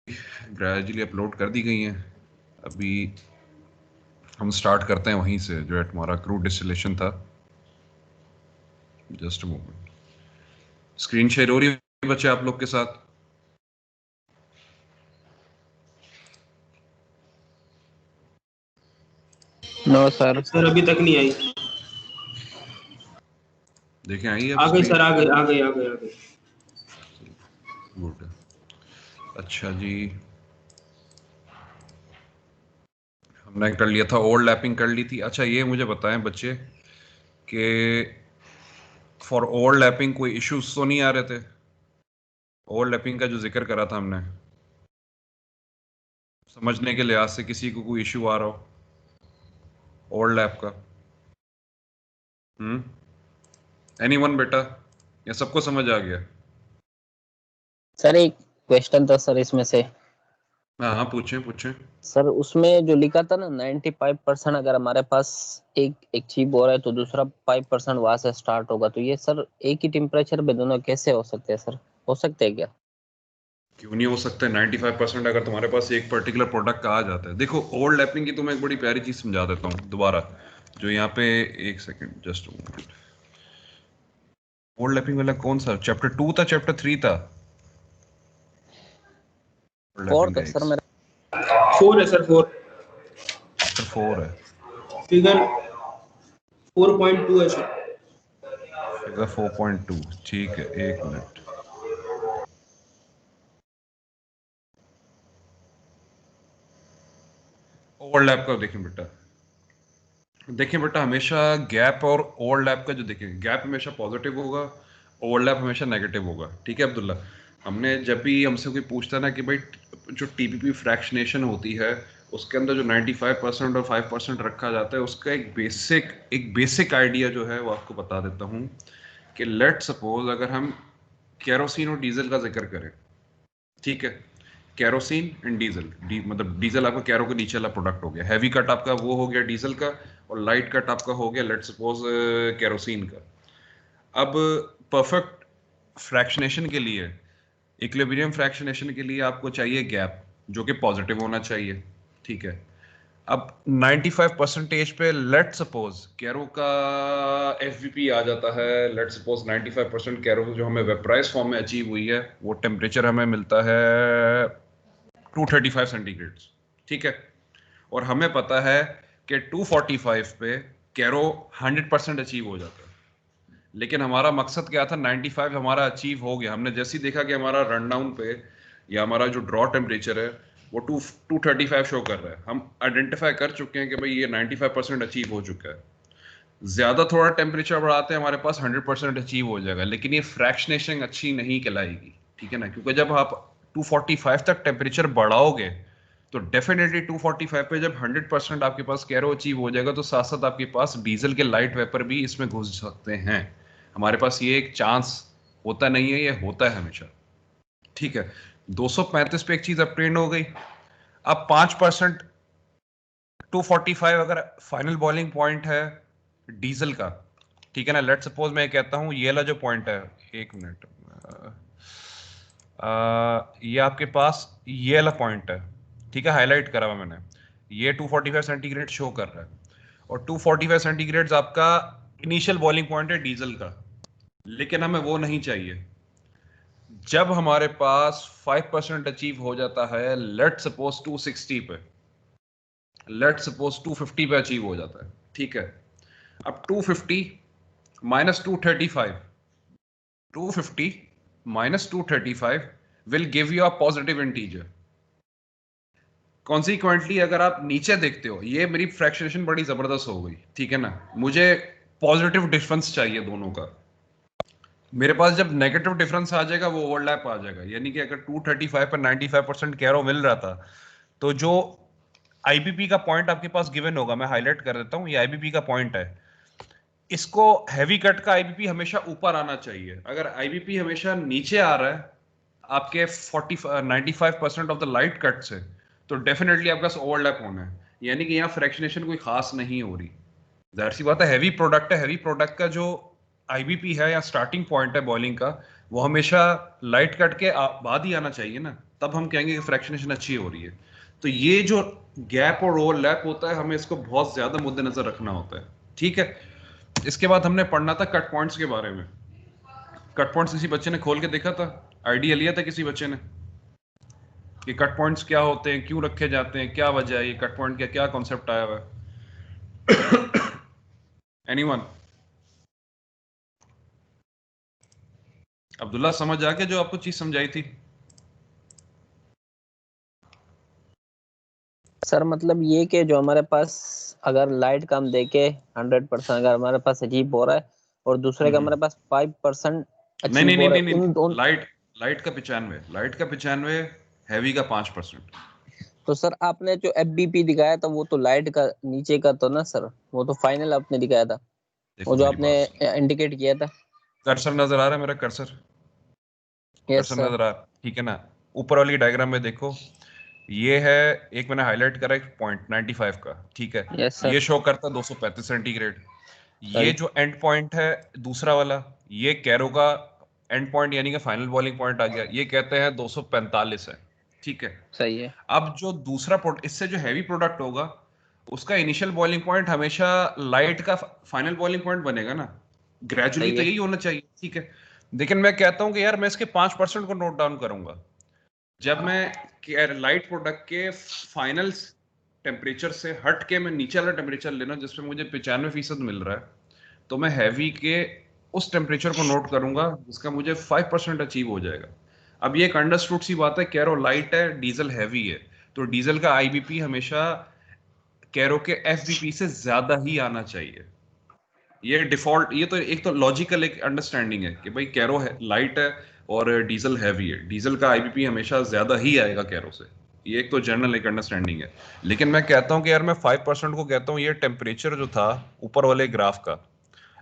Gradually upload कर दी गई हैं। अभी हम स्टार्ट करते हैं वहीं से जो हमारा क्रूड डिस्टिलेशन था। Just a moment. Screen share हो रही है बच्चे आप लोग के साथ? No sir. सर अभी तक नहीं आई। देखें आई अब आ गई स्क्रीन? सर, आ गई आ गई आ गई आ गई। गुड। अच्छा जी, हमने कर लिया था, ओवरलैपिंग कर ली थी। अच्छा ये मुझे बताएं बच्चे कि फॉर ओवरलैपिंग कोई इश्यूज तो नहीं आ रहे थे? ओवरलैपिंग का जो जिक्र करा था हमने, समझने के लिहाज से किसी को कोई इश्यू आ रहा हो ओवरलैप का? एनीवन बेटा, या सबको समझ आ गया? सर एक क्वेश्चन था सर इसमें से। हाँ हाँ, पूछें पूछें। सर उसमें जो लिखा था ना 95%, अगर हमारे पास एक अचीव हो रहा है तो दूसरा 5% वहां से स्टार्ट होगा, तो ये सर एक ही टेम्परेचर पे दोनों कैसे हो सकते हैं सर? हो सकते हैं क्या? क्यों नहीं हो सकते? 95% अगर तुम्हारे पास एक पर्टिकुलर प्रोडक्ट का आ जाता है। देखो ओवरलैपिंग की तो मैं एक बड़ी प्यारी चीज समझा देता हूँ दोबारा, जो यहाँ पे, एक सेकेंड जस्ट मोमेंट। ओवरलैपिंग वाला कौन सा चैप्टर 2 था, चैप्टर 3 था? ओवरलैपिंग फोर्थ का है एक सर मेरा। 4 है सर, 4। चैप्टर 4 है। फिगर 4.2 है सर। फिगर 4.2, ठीक है, एक मिनट। ओवरलैप का देखें बेटा, देखिए बेटा, हमेशा गैप और ओवरलैप का जो देखें, गैप हमेशा पॉजिटिव होगा, ओवरलैप हमेशा नेगेटिव होगा। ठीक है अब्दुल्ला? हमने जब भी हमसे कोई पूछता है ना कि भाई जो टीपीपी फ्रैक्शनेशन होती है उसके अंदर जो 95% और 5% रखा जाता है, उसका एक बेसिक आइडिया जो है वो आपको बता देता हूँ कि लेट सपोज अगर हम केरोसिन और डीजल का जिक्र करें, ठीक है, कैरोसिन एंड डीजल, मतलब डीजल आपका कैरो के नीचे वाला प्रोडक्ट हो गया, हैवी कट आपका वो हो गया डीजल का, और लाइट कट आपका हो गया लेट सपोज कैरोसिन का। अब परफेक्ट फ्रैक्शनेशन के लिए, इक्विलिब्रियम फ्रैक्शनेशन के लिए आपको चाहिए गैप जो कि पॉजिटिव होना चाहिए। ठीक है, अब 95% पे लेट सपोज कैरो का एफवीपी आ जाता है, लेट सपोज 95% कैरो जो हमें वेपराइज फॉर्म में अचीव हुई है वो टेम्परेचर हमें मिलता है 235 सेंटीग्रेड। ठीक है, और हमें पता है कि 245 पे कैरो 100% अचीव हो जाता है। लेकिन हमारा मकसद क्या था? 95 हमारा अचीव हो गया। हमने जैसे ही देखा कि हमारा रन डाउन पे या हमारा जो ड्रॉ टेम्परेचर है वो 235 शो कर रहा है, हम आइडेंटिफाई कर चुके हैं कि भाई ये 95% अचीव हो चुका है। ज्यादा थोड़ा टेम्परेचर बढ़ाते हैं हमारे पास 100% अचीव हो जाएगा, लेकिन ये फ्रैक्शनेशन अच्छी नहीं कहलाएगी। ठीक है ना? क्योंकि जब आप 245 तक टेम्परेचर बढ़ाओगे तो डेफिनेटली 245 पे जब 100% आपके पास कैरो अचीव हो जाएगा तो साथ साथ आपके पास डीजल के लाइट वेपर भी इसमें घुस सकते हैं। हमारे पास ये एक चांस होता नहीं है, ये होता है हमेशा। ठीक है, 235 पे एक चीज अपट्रेंड हो गई। अब 5%, 245 अगर फाइनल बॉइलिंग पॉइंट है डीजल का, ठीक है ना, लेट सपोज मैं कहता हूं ये वाला जो पॉइंट है, एक मिनट, ये आपके पास ये वाला पॉइंट है, ठीक है, हाईलाइट करा हुआ मैंने, ये 245 सेंटीग्रेड शो कर रहा है, और 245 सेंटीग्रेड आपका इनिशियल बॉइलिंग पॉइंट है डीजल का। लेकिन हमें वो नहीं चाहिए। जब हमारे पास 5% अचीव हो जाता है, लेट सपोज 260 पे, लेट सपोज 250 पे अचीव हो जाता है, ठीक है, अब 250 minus 235, 250 minus 235 will give you a positive integer. Consequently अगर आप नीचे देखते हो, ये मेरी फ्रैक्शनेशन बड़ी जबरदस्त हो गई, ठीक है ना, मुझे पॉजिटिव डिफरेंस चाहिए दोनों का। मेरे पास जब नेगेटिव डिफरेंस आ जाएगा वो ओवरलैप आ जाएगा, यानी कि अगर 235 पर 95% कैरो मिल रहा था तो जो आईबीपी का पॉइंट आपके पास गिवन होगा, मैं हाईलाइट कर देता हूं, ये आईबीपी का पॉइंट है, इसको हैवी कट का आईबीपी हमेशा ऊपर आना चाहिए। अगर आईबीपी हमेशा नीचे आ रहा है आपके 95% ऑफ द लाइट कट से, तो डेफिनेटली आपका ओवरलैप होना है, यानी कि यहाँ फ्रैक्शनेशन कोई खास नहीं हो रही। जाहिर सी बात है, हैवी प्रोडक्ट है, हैवी प्रोडक्ट का जो आईबीपी है या स्टार्टिंग पॉइंट है बॉइलिंग का, वो हमेशा लाइट कट के बाद ही आना चाहिए ना। तब हम कहेंगे कि फ्रैक्शनेशन अच्छी हो रही है। तो ये जो गैप और ओवरलैप होता है, हमें इसको बहुत ज्यादा मद्देनजर रखना होता है, ठीक है। इसके बाद हमने पढ़ना था कट पॉइंट्स के बारे में। कट पॉइंट्स किसी बच्चे ने खोल के देखा था, आइडिया लिया था किसी बच्चे ने कि कट पॉइंट्स क्या होते हैं, क्यों रखे जाते हैं, क्या वजह है, ये कट पॉइंट का क्या कॉन्सेप्ट आया हुआ है? एनीवन? अब्दुल्ला समझ आ गया जो आपको चीज समझाई थी? सर मतलब ये कि जो हमारे पास अगर लाइट का हम देखे 100% अगर हमारे पास अचीव हो रहा है और दूसरे का हमारे पास 5% नहीं नहीं अचीव नहीं हो रहा नहीं है नहीं, उन लाइट लाइट का 95, लाइट का 95, हैवी का 5%। तो सर आपने जो एफबीपी दिखाया था वो तो लाइट का नीचे का तो ना सर, वो तो फाइनल आपने दिखाया था, वो देखो जो मेरी आपने बात सुनो, इंडिकेट किया था। कर्सर नजर आ रहा है मेरा? Cursor yes cursor sir. नजर आ रहा है, ठीक है ना? ऊपर वाली डायग्राम में देखो, ये है, एक मैंने हाईलाइट करा एक पॉइंट 95 का, ठीक है। Yes sir. ये शो करता है 235 सेंटीग्रेड। ये सही। जो एंड पॉइंट है दूसरा वाला, ये कैरो का एंड पॉइंट यानी कि फाइनल बॉइलिंग पॉइंट आ गया, ये कहते हैं 245 है, ठीक है। सही है। अब जो दूसरा प्रोडक्ट, इससे जो हैवी प्रोडक्ट होगा, उसका इनिशियल बॉइलिंग पॉइंट हमेशा लाइट का फाइनल बॉइलिंग पॉइंट बनेगा ना, ग्रेजुअली सही तो है। यही होना चाहिए, ठीक है। लेकिन मैं कहता हूं कि यार मैं इसके 5% को नोट डाउन करूंगा। जब मैं लाइट प्रोडक्ट के फाइनल टेम्परेचर से हट के मैं नीचे वाला टेम्परेचर लेना जिसमें मुझे 95% मिल रहा है, तो मैं हैवी के उस टेम्परेचर को नोट करूंगा जिसका मुझे 5% अचीव हो जाएगा। अब ये एक अंडरस्टूड सी बात है, कैरो लाइट है, डीजल हैवी है, तो डीजल का आईबीपी हमेशा कैरो के एफबीपी से ज्यादा ही आना चाहिए। ये डिफॉल्ट, ये तो एक तो लॉजिकल एक अंडरस्टैंडिंग है कि भाई कैरो है, लाइट है और डीजल हैवी है, डीजल का आईबीपी हमेशा ज्यादा ही आएगा कैरो से। ये एक तो जनरल एक अंडरस्टैंडिंग है। लेकिन मैं कहता हूं कि यार मैं 5% को कहता हूं, ये टेम्परेचर जो था ऊपर वाले ग्राफ का,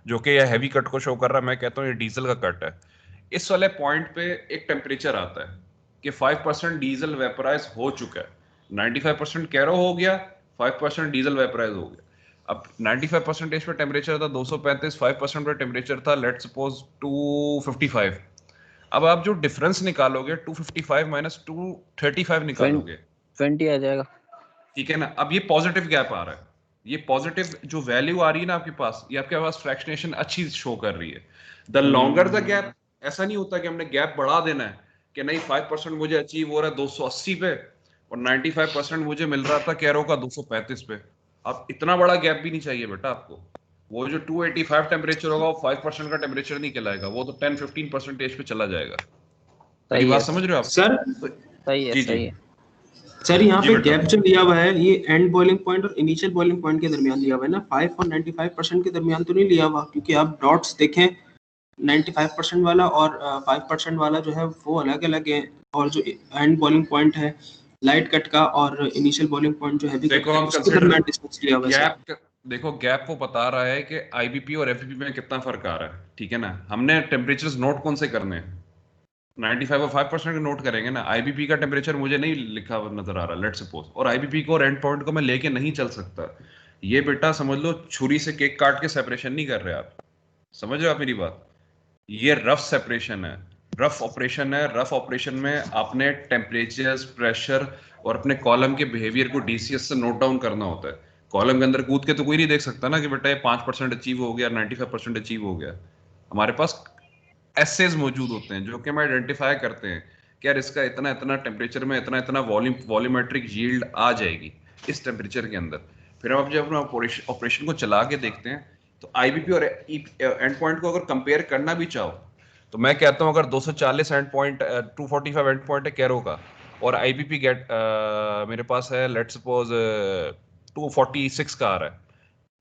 जो कि ये हैवी कट को शो कर रहा है, मैं कहता हूं ये डीजल का कट है। इस वाले पॉइंट पे एक टेम्परेचर आता है कि 5% डीजल वेपराइज हो चुका है, 95% कैरो हो गया, 5% डीजल वेपराइज हो गया। अब 95% पे टेम्परेचर था 235, 5% पे टेम्परेचर था लेट सपोज 255। अब आप जो डिफरेंस निकालोगे 255 माइनस 235 निकालोगे, 20 आ जाएगा। ठीक है ना। अब ये पॉजिटिव गैप आ रहा है, ये पॉजिटिव जो वैल्यू आ रही है ना आपके पास, ये आपके पास फ्रैक्शनेशन अच्छी शो कर रही है। द लॉन्गर द गैप, ऐसा नहीं होता कि हमने गैप बढ़ा देना है कि नहीं 5% मुझे अचीव हो रहा है 280 पे और 95% मुझे मिल रहा था कैरो का 235 पे। अब इतना बड़ा गैप भी नहीं चाहिए बेटा आपको। वो जो 285 टेम्परेचर होगा वो 5% का टेम्परेचर नहीं कहलाएगा, वो तो 10-15% पे चला जाएगा। मेरी सही बात है समझ सर। रहे हो आप? सर तो सही है। जी जी सही है। सर यहाँ जी पे बेटा। गैप जो दिया हुआ है ये एंड बॉइलिंग पॉइंट और इनिशियल बॉइलिंग पॉइंट के दरमियान दिया हुआ है ना, 5 और 95% के दरमियान तो नहीं लिया हुआ, क्योंकि आप डॉट्स देखें 95% वाला और 5% वाला जो है वो अलग अलग है, और जो एंड बॉइलिंग पॉइंट है लाइट कट का और इनिशियल बॉइलिंग पॉइंट जो हैवी कट देखो का है हम उसके कंसिडर दरमियान डिस्टेंस लिया हुआ है सर। गैप, देखो गैप वो बता रहा है कि आईबीपी और एफबीपी में कितना फर्क आ रहा है, ठीक है ना। हमने टेम्परेचर्स नोट कौन से करने हैं? 95 और 5% नोट करेंगे ना। आईबीपी का टेम्परेचर मुझे नहीं लिखा हुआ नजर आ रहा लेट सपोज, और आईबीपी को और एंड पॉइंट को मैं लेके नहीं चल सकता। ये बेटा समझ लो छुरी से केक काट के सेपरेशन नहीं कर रहे आप, समझ रहे हो आप मेरी बात? ये रफ सेपरेशन है, रफ ऑपरेशन है। रफ ऑपरेशन में आपने टेम्परेचर्स, प्रेशर और अपने कॉलम के बिहेवियर को डीसीएस से नोट डाउन करना होता है। कॉलम के अंदर कूद के तो कोई नहीं देख सकता ना कि बेटा ये 5% अचीव हो गया, 95% अचीव हो गया। हमारे पास एसेज मौजूद होते हैं जो कि हम आइडेंटिफाई करते हैं कि यार इसका इतना इतना टेम्परेचर में इतना इतना वॉल्यूमेट्रिक यील्ड आ जाएगी इस टेम्परेचर के अंदर। फिर हम जब अपना ऑपरेशन को चला के देखते हैं, तो आईबीपी और एंड पॉइंट को अगर कंपेयर करना भी चाहो, तो मैं कहता हूं अगर 240 एंड पॉइंट 245 एंड पॉइंट है कैरो का, और आईबीपी गेट मेरे पास है लेट सपोज 246 का आ रहा है,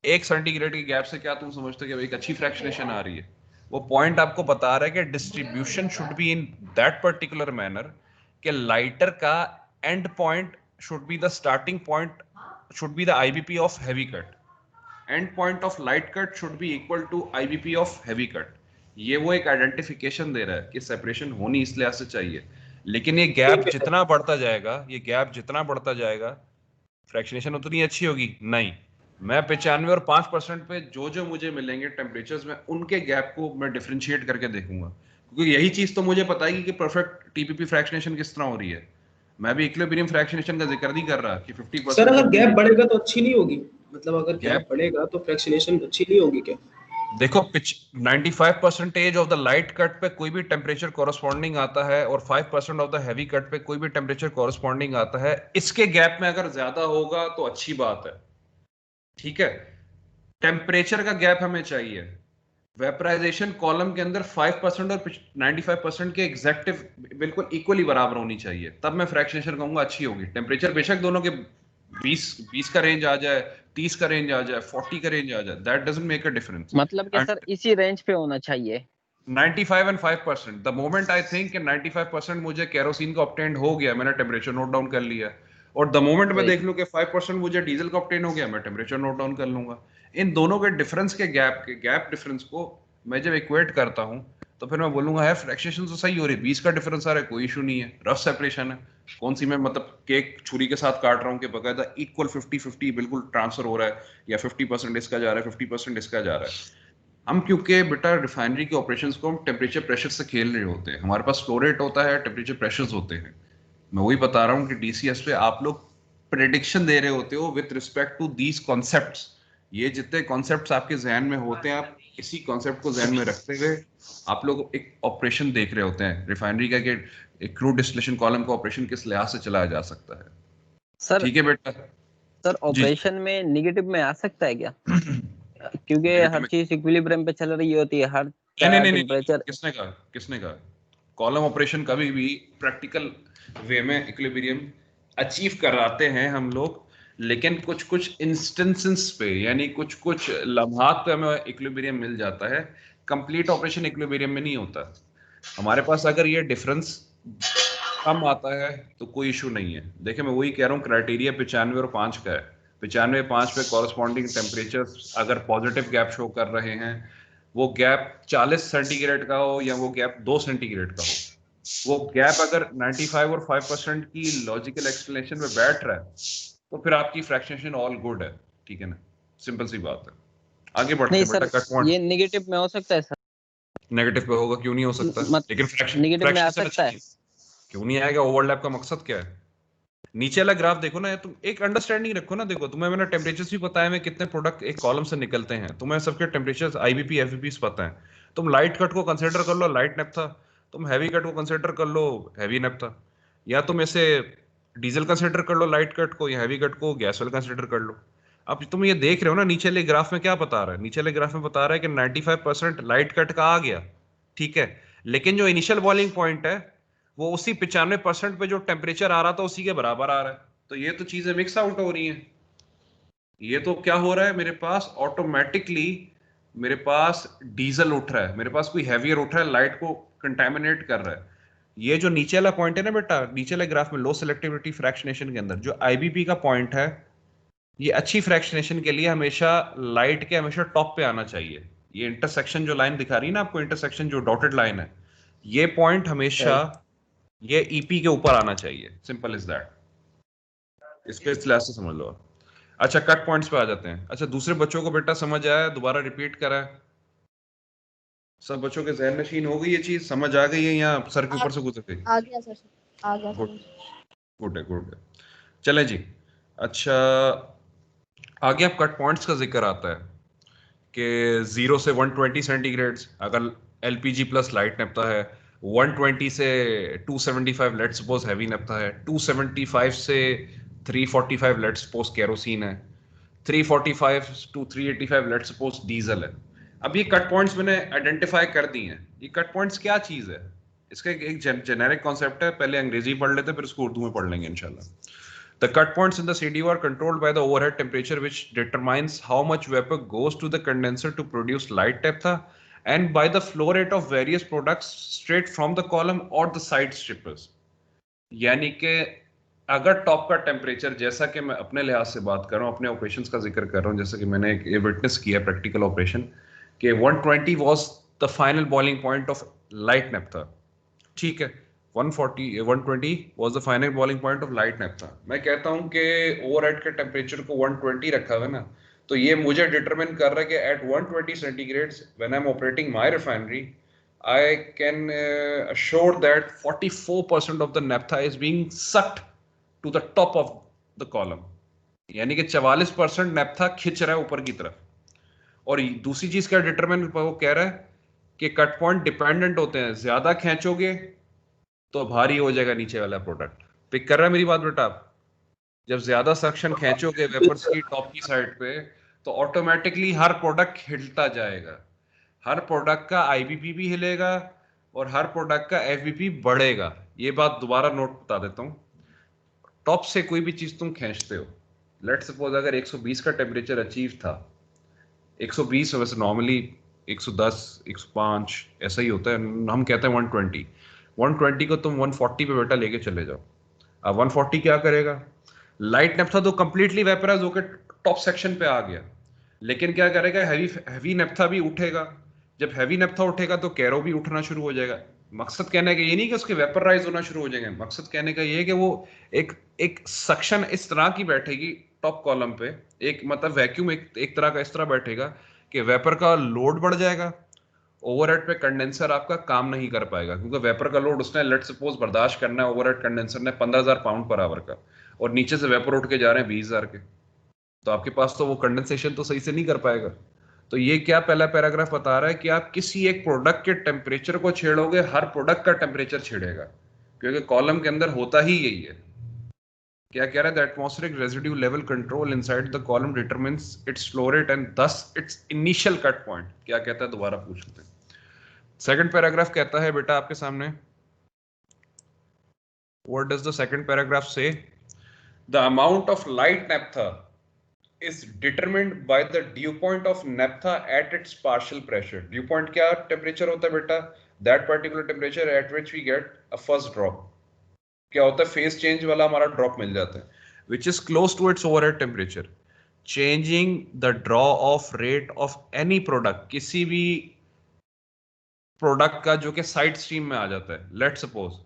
1 सेंटीग्रेड के गैप से क्या तुम समझते हो कि एक अच्छी फ्रैक्शनेशन आ रही है? वो पॉइंट आपको बता रहा है कि distribution should be in that particular manner कि लाइटर का end point should be the starting point, should be the IBP of heavy cut, end point of light cut should be equal to IBP of heavy cut. ये वो एक identification दे रहा है कि separation होनी इस लिहाज से चाहिए। लेकिन ये गैप ठीक है सर। जितना बढ़ता जाएगा, ये गैप जितना बढ़ता जाएगा, फ्रैक्शनेशन उतनी अच्छी होगी नहीं। मैं 95 और 5% पे जो जो मुझे मिलेंगे टेम्परेचर्स में, उनके गैप को मैं डिफरेंशिएट करके देखूंगा, क्योंकि यही चीज तो मुझे बताएगी कि परफेक्ट टीपीपी फ्रैक्शनेशन किस तरह हो रही है। मैं भी इक्विलिब्रियम फ्रैक्शनेशन का जिक्र नहीं कर रहा कि 50% सर अगर गैप 50 बढ़ेगा तो अच्छी नहीं होगी, मतलब अगर गैप। गैप बढ़ेगा तो फ्रैक्शनेशन अच्छी नहीं होगी क्या? देखो pitch 95% of the light cut पे कोई भी टेम्परेचर कॉरस्पॉन्डिंग आता है और 5% ऑफ द हैवी कट पे कोई भी टेम्परेचर कॉरस्पॉन्डिंग आता है। इसके गैप में अगर ज्यादा होगा तो अच्छी बात है, ठीक है। टेम्परेचर का गैप हमें चाहिए। वेपराइजेशन कॉलम के अंदर 5% और 95% के एग्जैक्ट बिल्कुल इक्वली बराबर होनी चाहिए, तब मैं फ्रैक्शनेशन कहूंगा अच्छी होगी। टेम्परेचर बेशक दोनों के 20 का रेंज आ जाए, 30 का रेंज आ जाए, 40 का रेंज आ जाए, that doesn't make a difference. मतलब कि सर इसी रेंज पे होना चाहिए। 95 and 5%, the moment I think कि 95% मुझे केरोसिन का ऑब्टेन हो गया, मैंने टेम्परेचर नोट डाउन कर लिया, और द मोमेंट मैं राइट। देख लूं कि 5% मुझे डीजल का ऑब्टेन हो गया, मैं टेम्परेचर नोट डाउन कर लूंगा। इन दोनों के डिफरेंस के गैप डिफरेंस को मैं जब इक्वेट करता हूं तो फिर मैं बोलूंगा है फ्रैक्शनेशन तो सही हो रही है, 20 का डिफरेंस आ रहा है, कोई इशू नहीं है, रफ सेपरेशन है। कौन सी मैं मतलब केक छुरी के साथ काट रहा हूँ कि बकायदा इक्वल 50-50 बिल्कुल ट्रांसफर हो रहा है, या 50% इसका जा रहा है 50% इसका जा रहा है। हम क्योंकि बेटा रिफाइनरी के ऑपरेशंस को हम टेम्परेचर प्रेशर से खेल रहे होते हैं, हमारे पास फ्लो रेट होता है, टेम्परेचर प्रेशर्स होते हैं। मैं वही बता रहा हूँ कि डीसीएस पे आप लोग प्रेडिक्शन दे रहे होते हो with respect to these concepts. ये जितने कॉन्सेप्ट्स आपके जहन में होते हैं, आप इसी कॉन्सेप्ट को जहन में रखते हुए आप लोग एक ऑपरेशन देख रहे होते हैं रिफाइनरी का, कि एक क्रूड डिस्टिलेशन कॉलम का ऑपरेशन किस लिहाज से चलाया जा सकता है। सर ठीक है बेटा। सर जी जी। ऑपरेशन में निगेटिव में आ सकता है क्या? क्योंकि नेगेटिव हर में चीज इक्विलिब्रियम पे चल रही होती है, हर नहीं नहीं का नहीं नहीं नहीं, टेम्परेचर। किसने कहा, किसने कहा? कॉलम ऑपरेशन कभी भी प्रैक्टिकल वे में इक्विलिब्रियम अचीव कराते हैं हम लोग, लेकिन कुछ कुछ इंस्टेंसेस पे, यानी कुछ कुछ लम्हात पे हमें इक्विलिब्रियम मिल जाता है। कंप्लीट ऑपरेशन इक्विलिब्रियम में नहीं होता। हमारे पास अगर ये डिफरेंस कम आता है तो कोई इशू नहीं है। देखिए मैं वही कह रहा हूँ, क्राइटेरिया 95 और 5 का है। 95 5 पे कॉरस्पॉन्डिंग टेम्परेचर अगर पॉजिटिव गैप शो कर रहे हैं, वो गैप 40 सेंटीग्रेड का हो या वो गैप 2 सेंटीग्रेड का हो, वो गैप अगर 95 और 5% की लॉजिकल एक्सप्लेनेशन में बैठ रहा है तो फिर आपकी फ्रैक्शनेशन ऑल गुड है, ठीक है ना। सिंपल सी बात है। आगे बढ़ते नहीं हैं बेटा, सर, कट पॉइंट। ये निगेटिव में हो सकता है सर। नेगेटिव पे होगा, क्यों नहीं हो सकता? मत लेकिन निगेटिव में आ फ्रैक्शनेशन सकता अच्छी है। नहीं, क्यों नहीं आएगा? ओवरलैप का मकसद क्या है? नीचे वाला ग्राफ देखो ना, तुम एक अंडरस्टैंडिंग रखो ना। देखो तुम्हें मैंने टेम्परेचर्स भी बताया मैं कितने प्रोडक्ट एक कॉलम से निकलते हैं, तुम्हें सबके टेम्परेचर्स आईबीपी एफबीपी पता है। तुम लाइट कट को कंसीडर कर लो, लाइट नेप्था। तुम हैवी कट को कंसीडर कर लो, हैवी नेप्था। या तुम ऐसे डीजल कंसीडर कर लो लाइट कट को, या हैवी कट को गैस वाला कंसीडर कर लो। अब तुम ये देख रहे हो ना, नीचे वाले ग्राफ में क्या बता रहा है? नीचे वाले ग्राफ में बता रहा है कि 95% लाइट कट का आ गया, ठीक है, लेकिन जो इनिशियल बॉइलिंग पॉइंट है वो उसी 95% पे जो टेम्परेचर आ रहा था उसी के बराबर आ रहा है। तो ये तो चीजें मिक्स आउट हो रही हैं। ये तो क्या हो रहा है, मेरे पास ऑटोमेटिकली मेरे पास डीजल उठ रहा है, मेरे पास कोई हैवियर उठ रहा है, लाइट को कंटेमिनेट कर रहा है। ये जो नीचे वाला पॉइंट है ना बेटा, नीचे वाले ग्राफ में लो सिलेक्टिविटी फ्रैक्शनेशन के अंदर जो आईबीपी का पॉइंट है, ये अच्छी फ्रैक्शनेशन के लिए हमेशा लाइट के हमेशा टॉप पे आना चाहिए। ये इंटरसेक्शन जो लाइन दिखा रही है ना आपको, इंटरसेक्शन जो डॉटेड लाइन है, ये पॉइंट हमेशा राइट। ये ईपी के ऊपर आना चाहिए। Simple is that. इसको इस लिहाज से समझ लो। अच्छा कट पॉइंट्स पे आ जाते हैं। अच्छा दूसरे बच्चों को बेटा समझ आया? दोबारा रिपीट करा है? सब बच्चों के जहन नशीन हो गई ये चीज, समझ आ गई है या सर के ऊपर से गुजर गई? आ गया सर, आ गया गुड, समझ। गुड है, गुड है। चलें जी। अच्छा आगे अब कट पॉइंट्स का जिक्र आता है कि 0 से 120 सेंटीग्रेड अगर एलपीजी प्लस लाइट नेपथा है, 120 से 275 लेट्स सपोज हैवी नेपथा है, 275 से 345 लेट्स सपोज केरोसिन है, 345 टू 385 लेट्स सपोज डीजल है। अब ये कट पॉइंट्स मैंने आइडेंटिफाई कर दी हैं। ये कट पॉइंट्स क्या चीज है? इसका एक जेनेरिक कॉन्सेप्ट है, पहले अंग्रेजी पढ़ लेते फिर उसको उर्दू में पढ़ लेंगे इंशाल्लाह। The cut points in the CDU are controlled by the overhead temperature, which determines how much vapor goes to the condenser to produce light naphtha, and by the flow rate of various products straight from the column or the side strippers. यानी कि अगर top का temperature, जैसा कि मैं अपने लिहाज से बात कर रहा हूँ, अपने ऑपरेशंस का जिक्र कर रहा हूँ, जैसे कि मैंने ये विटनेस किया प्रैक्टिकल ऑपरेशन कि 120 was the final boiling point of light naphtha, ठीक है। 140 120 was the final boiling point of light naphtha. मैं कहता हूं कि ओवरहेड के टेम्परेचर को 120 रखा हुआ है ना, तो ये मुझे डिटरमिन कर रहा है कि at 120 centigrade when I am operating my refinery I can assure that 44% of the naphtha is being sucked to the top of the column. यानी कि 44% naphtha खिंच रहा है ऊपर की तरफ. और दूसरी चीज क्या डिटरमिन वो कह रहा है कि कट पॉइंट डिपेंडेंट होते हैं, ज्यादा खींचोगे तो भारी हो जाएगा नीचे वाला प्रोडक्ट. पिक कर रहा है मेरी बात बेटा आप? जब ज्यादा सक्शन खींचोगे वेपर्स की टॉप की साइड पे तो ऑटोमेटिकली हर प्रोडक्ट हिलता जाएगा, हर प्रोडक्ट का आईबीपी भी हिलेगा और हर प्रोडक्ट का एफबीपी बढ़ेगा. ये बात दोबारा नोट बता देता हूं. टॉप से कोई भी चीज तुम खींचते हो, लेट सपोज अगर 120 का टेम्परेचर अचीव था, 120 वैसे नॉर्मली 110 105 ऐसा ही होता है, हम कहते हैं 120. 120 को तुम 140 पे बेटा लेके चले जाओ. अब 140 क्या करेगा? लाइट नेफ्था तो कंप्लीटली वेपराइज होकर टॉप सेक्शन पे आ गया, लेकिन क्या करेगा? हैवी नेफ्था भी उठेगा. जब हैवी नेफ्था उठेगा तो कैरो भी उठना शुरू हो जाएगा. मकसद कहने का ये नहीं कि उसके वेपराइज होना शुरू हो जाएंगे, मकसद कहने का ये है कि वो एक सक्शन इस तरह की बैठेगी टॉप कॉलम पे, एक मतलब वैक्यूम एक तरह का इस तरह बैठेगा कि वेपर का लोड बढ़ जाएगा. ओवरहेड पे कंडेंसर आपका काम नहीं कर पाएगा, क्योंकि वेपर का लोड उसने लेट सपोज बर्दाश्त करना है ओवरहेड कंडेंसर ने 15,000 पाउंड पर आवर का, और नीचे से वेपर उठ के जा रहे हैं 20,000 के, तो आपके पास तो वो कंडेंसेशन तो सही से नहीं कर पाएगा. तो ये क्या पहला पैराग्राफ बता रहा है कि आप किसी एक प्रोडक्ट के टेम्परेचर को छेड़ोगे, हर प्रोडक्ट का टेम्परेचर छेड़ेगा, क्योंकि कॉलम के अंदर होता ही यही है. क्या कह रहा है? The atmospheric residue level control inside the column determines it's flow rate and दस इट्स इनिशियल कट पॉइंट. क्या कहता है दोबारा पूछ लेते हैं. सेकंड पैराग्राफ कहता है बेटा आपके सामने, what does the second paragraph से? The amount of light naphtha is determined by the dew point of naphtha at its partial pressure. Dew point क्या temperature होता है बेटा? That particular temperature at which we get a first drop. क्या होता है? phase change वाला हमारा drop मिल जाता है, which is close to its overhead temperature. Changing the draw off rate of any product, किसी भी प्रोडक्ट का जो कि साइड स्ट्रीम में आ जाता है. लेट सपोज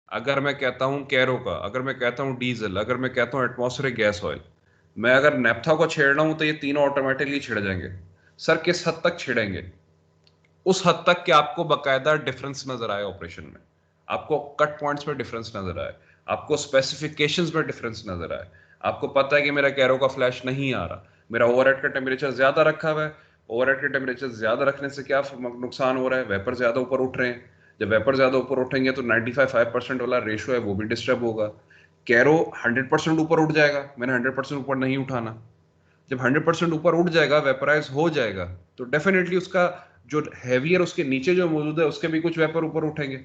अगर मैं कहता हूं कैरो का, अगर मैं कहता हूं डीजल, अगर मैं कहता हूं एटमॉस्फेरिक गैस ऑयल, मैं अगर नेफ्था को छेड़ रहा हूं तो ये तीनों ऑटोमेटिकली छिड़ जाएंगे. सर किस हद तक छिड़ेंगे? उस हद तक कि आपको बकायदा डिफरेंस नजर आए ऑपरेशन में, आपको कट पॉइंट्स में डिफरेंस नजर आए, आपको स्पेसिफिकेशंस में डिफरेंस नजर आए. आपको पता है कि मेरा कैरो का फ्लैश नहीं आ रहा, मेरा ओवरहेड का टेम्परेचर ज्यादा रखा हुआ है. ओवरहेड के टेम्परेचर ज्यादा रखने से क्या नुकसान हो रहा है? वेपर ज्यादा ऊपर उठ रहे हैं. जब वेपर ज्यादा ऊपर उठेंगे तो 95% वाला रेशियो है वो भी डिस्टर्ब होगा. कैरो 100% ऊपर उठ जाएगा, मैंने 100% ऊपर नहीं उठाना. जब 100% ऊपर उठ जाएगा, वेपराइज हो जाएगा, तो डेफिनेटली उसका जो हैवियर उसके नीचे जो मौजूद है उसके भी कुछ वेपर ऊपर उठेंगे.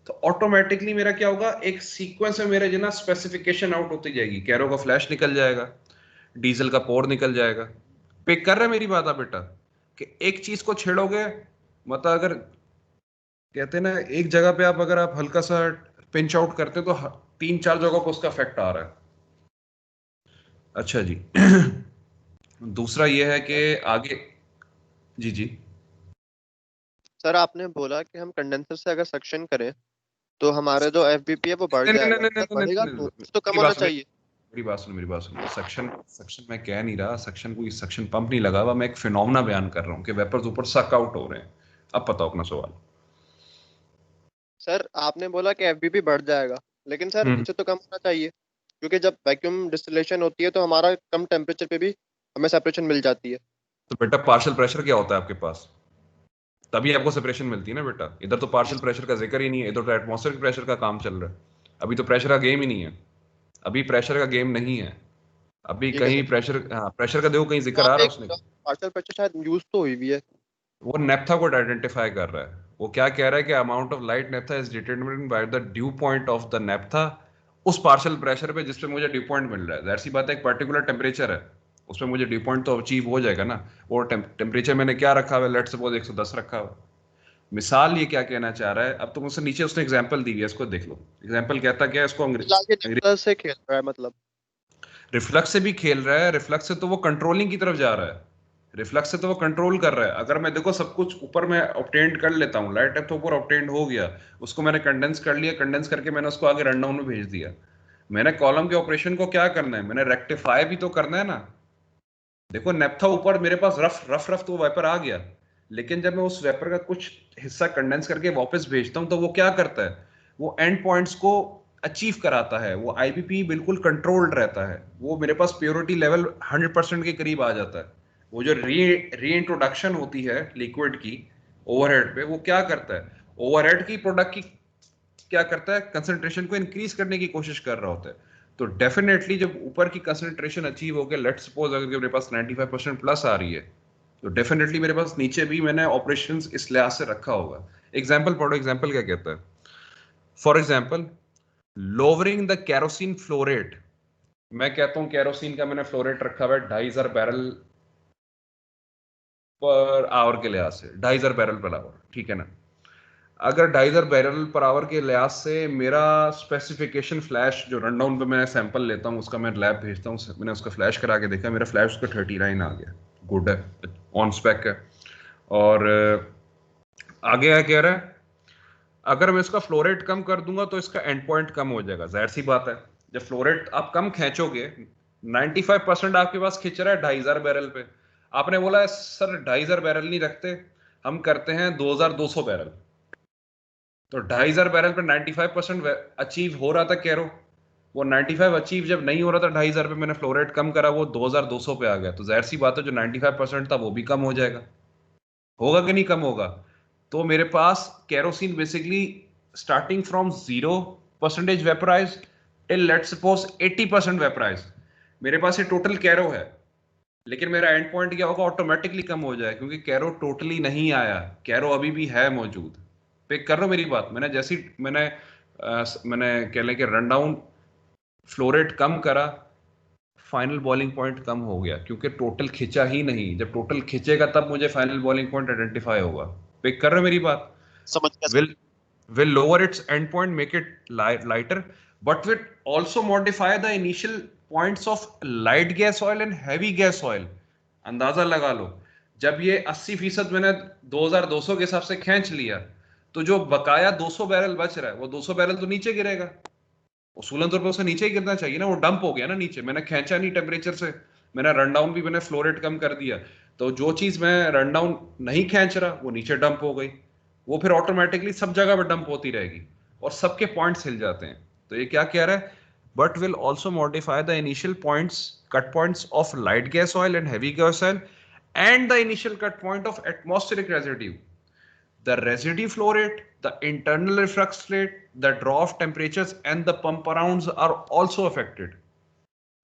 तो ऑटोमेटिकली मेरा क्या होगा? एक सीक्वेंस में मेरे जो ना स्पेसिफिकेशन आउट होती जाएगी. कैरो का फ्लैश निकल जाएगा, डीजल का पोर निकल जाएगा. पिक कर रहे हैं मेरी बात आप बेटा? कि एक चीज को छेड़ोगे, मतलब अगर कहते हैं ना एक जगह पे आप अगर आप हल्का सा पिंच आउट करते तो 3-4 जगहों को उसका इफेक्ट आ रहा है. अच्छा जी. दूसरा ये है कि आगे जी जी सर आपने बोला कि हम कंडेंसर से अगर सक्शन करें तो हमारे जो एफबीपी है वो बढ़ जाएगा. सर बढ़ेगा तो कुछ तो कम होना चाहिए. मेरी बात सुनो. सक्शन मैं कह नहीं रहा, सक्शन कोई सक्शन पंप नहीं लगा हुआ, मैं एक फिनोमेना बयान कर रहा हूँ कि वेपर्स ऊपर सक आउट हो रहे हैं. अब बताओ अपना सवाल. सर आपने बोला कि एफबीपी बढ़ जाएगा, लेकिन सर कुछ तो कम होना चाहिए, क्योंकि जब वैक्यूम डिस्टिलेशन होती है तो हमारा कम टेम्परेचर पे भी हमें सेपरेशन मिल जाती है. तो बेटा पार्शियल प्रेशर क्या होता है आपके पास? तभी आपको सेपरेशन मिलती है ना बेटा. इधर तो पार्शियल प्रेशर का जिक्र ही नहीं है, इधर तो एटमॉस्फेरिक प्रेशर का काम चल रहा है. अभी तो प्रेशर का गेम ही नहीं है, अभी प्रेशर का गेम नहीं है. अभी कहीं प्रेशर, हाँ प्रेशर का देखो कहीं जिक्र आ रहा है उसने. पार्शियल प्रेशर शायद यूज तो हुई भी है. वो नेफ्था को आइडेंटिफाई कर रहा है. वो क्या कह रहा है कि amount of light naphtha is determined by the due point of the naphtha, उस पार्शियल प्रेशर पे जिस पे मुझे ड्यू पॉइंट मिल रहा है. जाहिर सी बात है एक पर्टिकुलर टेम्परेचर है, उसमें मुझे ड्यू पॉइंट तो अचीव हो जाएगा ना. वो टेम्परेचर मैंने क्या रखा हुआ है? लेट्स सपोज 110 रखा हुआ. मिसाल ये क्या कहना चाह रहा है? अब तुम उससे नीचे उसने एग्जांपल दी है, इसको देख लो. एग्जांपल कहता क्या है? इसको अंग्रेजी से खेल रहा है, मतलब रिफ्लक्स से भी खेल रहा है. रिफ्लक्स से तो वो कंट्रोलिंग की तरफ जा रहा है, रिफ्लक्स से तो वो कंट्रोल कर रहा है. अगर मैं देखो सब कुछ ऊपर मैं ऑब्टेंड कर लेता हूँ, लाइट डेप्थ ऊपर ऑब्टेंड हो गया, उसको मैंने कंडेंस कर लिया, कंडेंस करके मैंने उसको आगे रन डाउन में भेज दिया. मैंने कॉलम के ऑपरेशन को क्या करना है? मैंने रेक्टिफाई भी तो करना है ना. देखो नेफ्था ऊपर मेरे पास रफ तो वाइपर आ गया, लेकिन जब मैं उस वेपर का कुछ हिस्सा कंडेंस करके वापस भेजता हूँ तो वो क्या करता है, वो एंड पॉइंट्स को अचीव कराता है, वो आईपीपी बिल्कुल कंट्रोल्ड रहता है, वो मेरे पास प्योरिटी लेवल 100% के करीब आ जाता है। वो जो री इंट्रोडक्शन होती है लिक्विड की ओवरहेड पे, वो क्या करता है, ओवरहेड की प्रोडक्ट की क्या करता है, कंसंट्रेशन को इंक्रीज करने की कोशिश कर रहा होता है। तो डेफिनेटली जब ऊपर की कंसंट्रेशन अचीव होकर, लेट्स सपोज अगर मेरे पास 95% प्लस आ रही है, तो डेफिनेटली मेरे पास नीचे भी मैंने ऑपरेशंस इस लिहाज से रखा होगा। एग्जांपल पढ़ो, एग्जांपल क्या कहता है। For example lowering the kerosene flow rate, मैं कहता हूं केरोसिन का मैंने फ्लो रेट रखा हुआ है 2500 बैरल पर आवर के लिहाज से, 2500 बैरल पर आवर, ठीक है ना। अगर 2500 बैरल पर आवर के लिहाज से मेरा स्पेसिफिकेशन फ्लैश जो रन डाउन पे मैं सैंपल लेता हूँ उसका मैं लैब भेजता हूँ, मैंने उसका फ्लैश करा के देखा, मेरा फ्लैश उसका 39 आ गया, गुड है, ऑन स्पेक है। और आगे क्या कह रहा है, अगर मैं इसका फ्लो रेट कम कर दूंगा तो इसका एंड पॉइंट कम हो जाएगा। जाहिर सी बात है, जब फ्लो रेट आप कम खींचोगे, 95% आपके पास खींच रहा है 2500 बैरल पे, आपने बोला है सर 2500 बैरल नहीं रखते, हम करते हैं 2200 बैरल। तो 2500 बैरल पे 95% अचीव हो रहा था कैरो, वो 95 अचीव जब नहीं हो रहा था 2500 पे, मैंने फ्लो रेट कम करा, वो 2200 पे आ गया। तो जाहिर सी बात है जो 95% था वो भी कम हो जाएगा, होगा कि नहीं कम होगा। तो मेरे पास kerosene basically starting from 0% vaporise till let's suppose 80% vaporise, मेरे पास ये टोटल कैरो है, लेकिन मेरा एंड पॉइंट क्या होगा, ऑटोमेटिकली कम हो जाए, क्योंकि कैरो टोटली नहीं आया, कैरो अभी भी है मौजूद। पिक कर लो मेरी बात, मैंने जैसी मैंने कह लें कि रन डाउन फ्लो रेट कम करा, फाइनल बॉलिंग पॉइंट कम हो गया, क्योंकि टोटल खिंचा ही नहीं। जब टोटल खिंचेगा तब मुझे फाइनल बॉलिंग पॉइंट आइडेंटिफाई होगा। पिक कर रहे हो मेरी बात। समझ गया sir. will lower its endpoint, make it lighter, but will also modify the initial points of light gas oil and heavy gas oil। अंदाजा लगा लो, जब ये 80% मैंने 2200 के हिसाब से खींच लिया, तो जो बकाया 200 बैरल बच रहा है, वो 200 बैरल तो नीचे गिरेगा, उसूलन तौर पर उसे नीचे ही गिरना चाहिए ना, वो डंप हो गया ना नीचे, मैंने खींचा नहीं टेम्परेचर से, मैंने रन डाउन भी मैंने फ्लो रेट कम कर दिया, तो जो चीज मैं रन डाउन नहीं खींच रहा वो नीचे डंप हो गई, वो फिर ऑटोमेटिकली सब जगह पर डंप होती रहेगी और सबके पॉइंट्स हिल जाते हैं। तो ये क्या कह रहा है, but will also modify the initial points, cut points of light gas oil and heavy gas oil and the initial cut point of atmospheric residue, the residue flow rate, the internal reflux rate, the draw of temperatures and the pump arounds are also affected।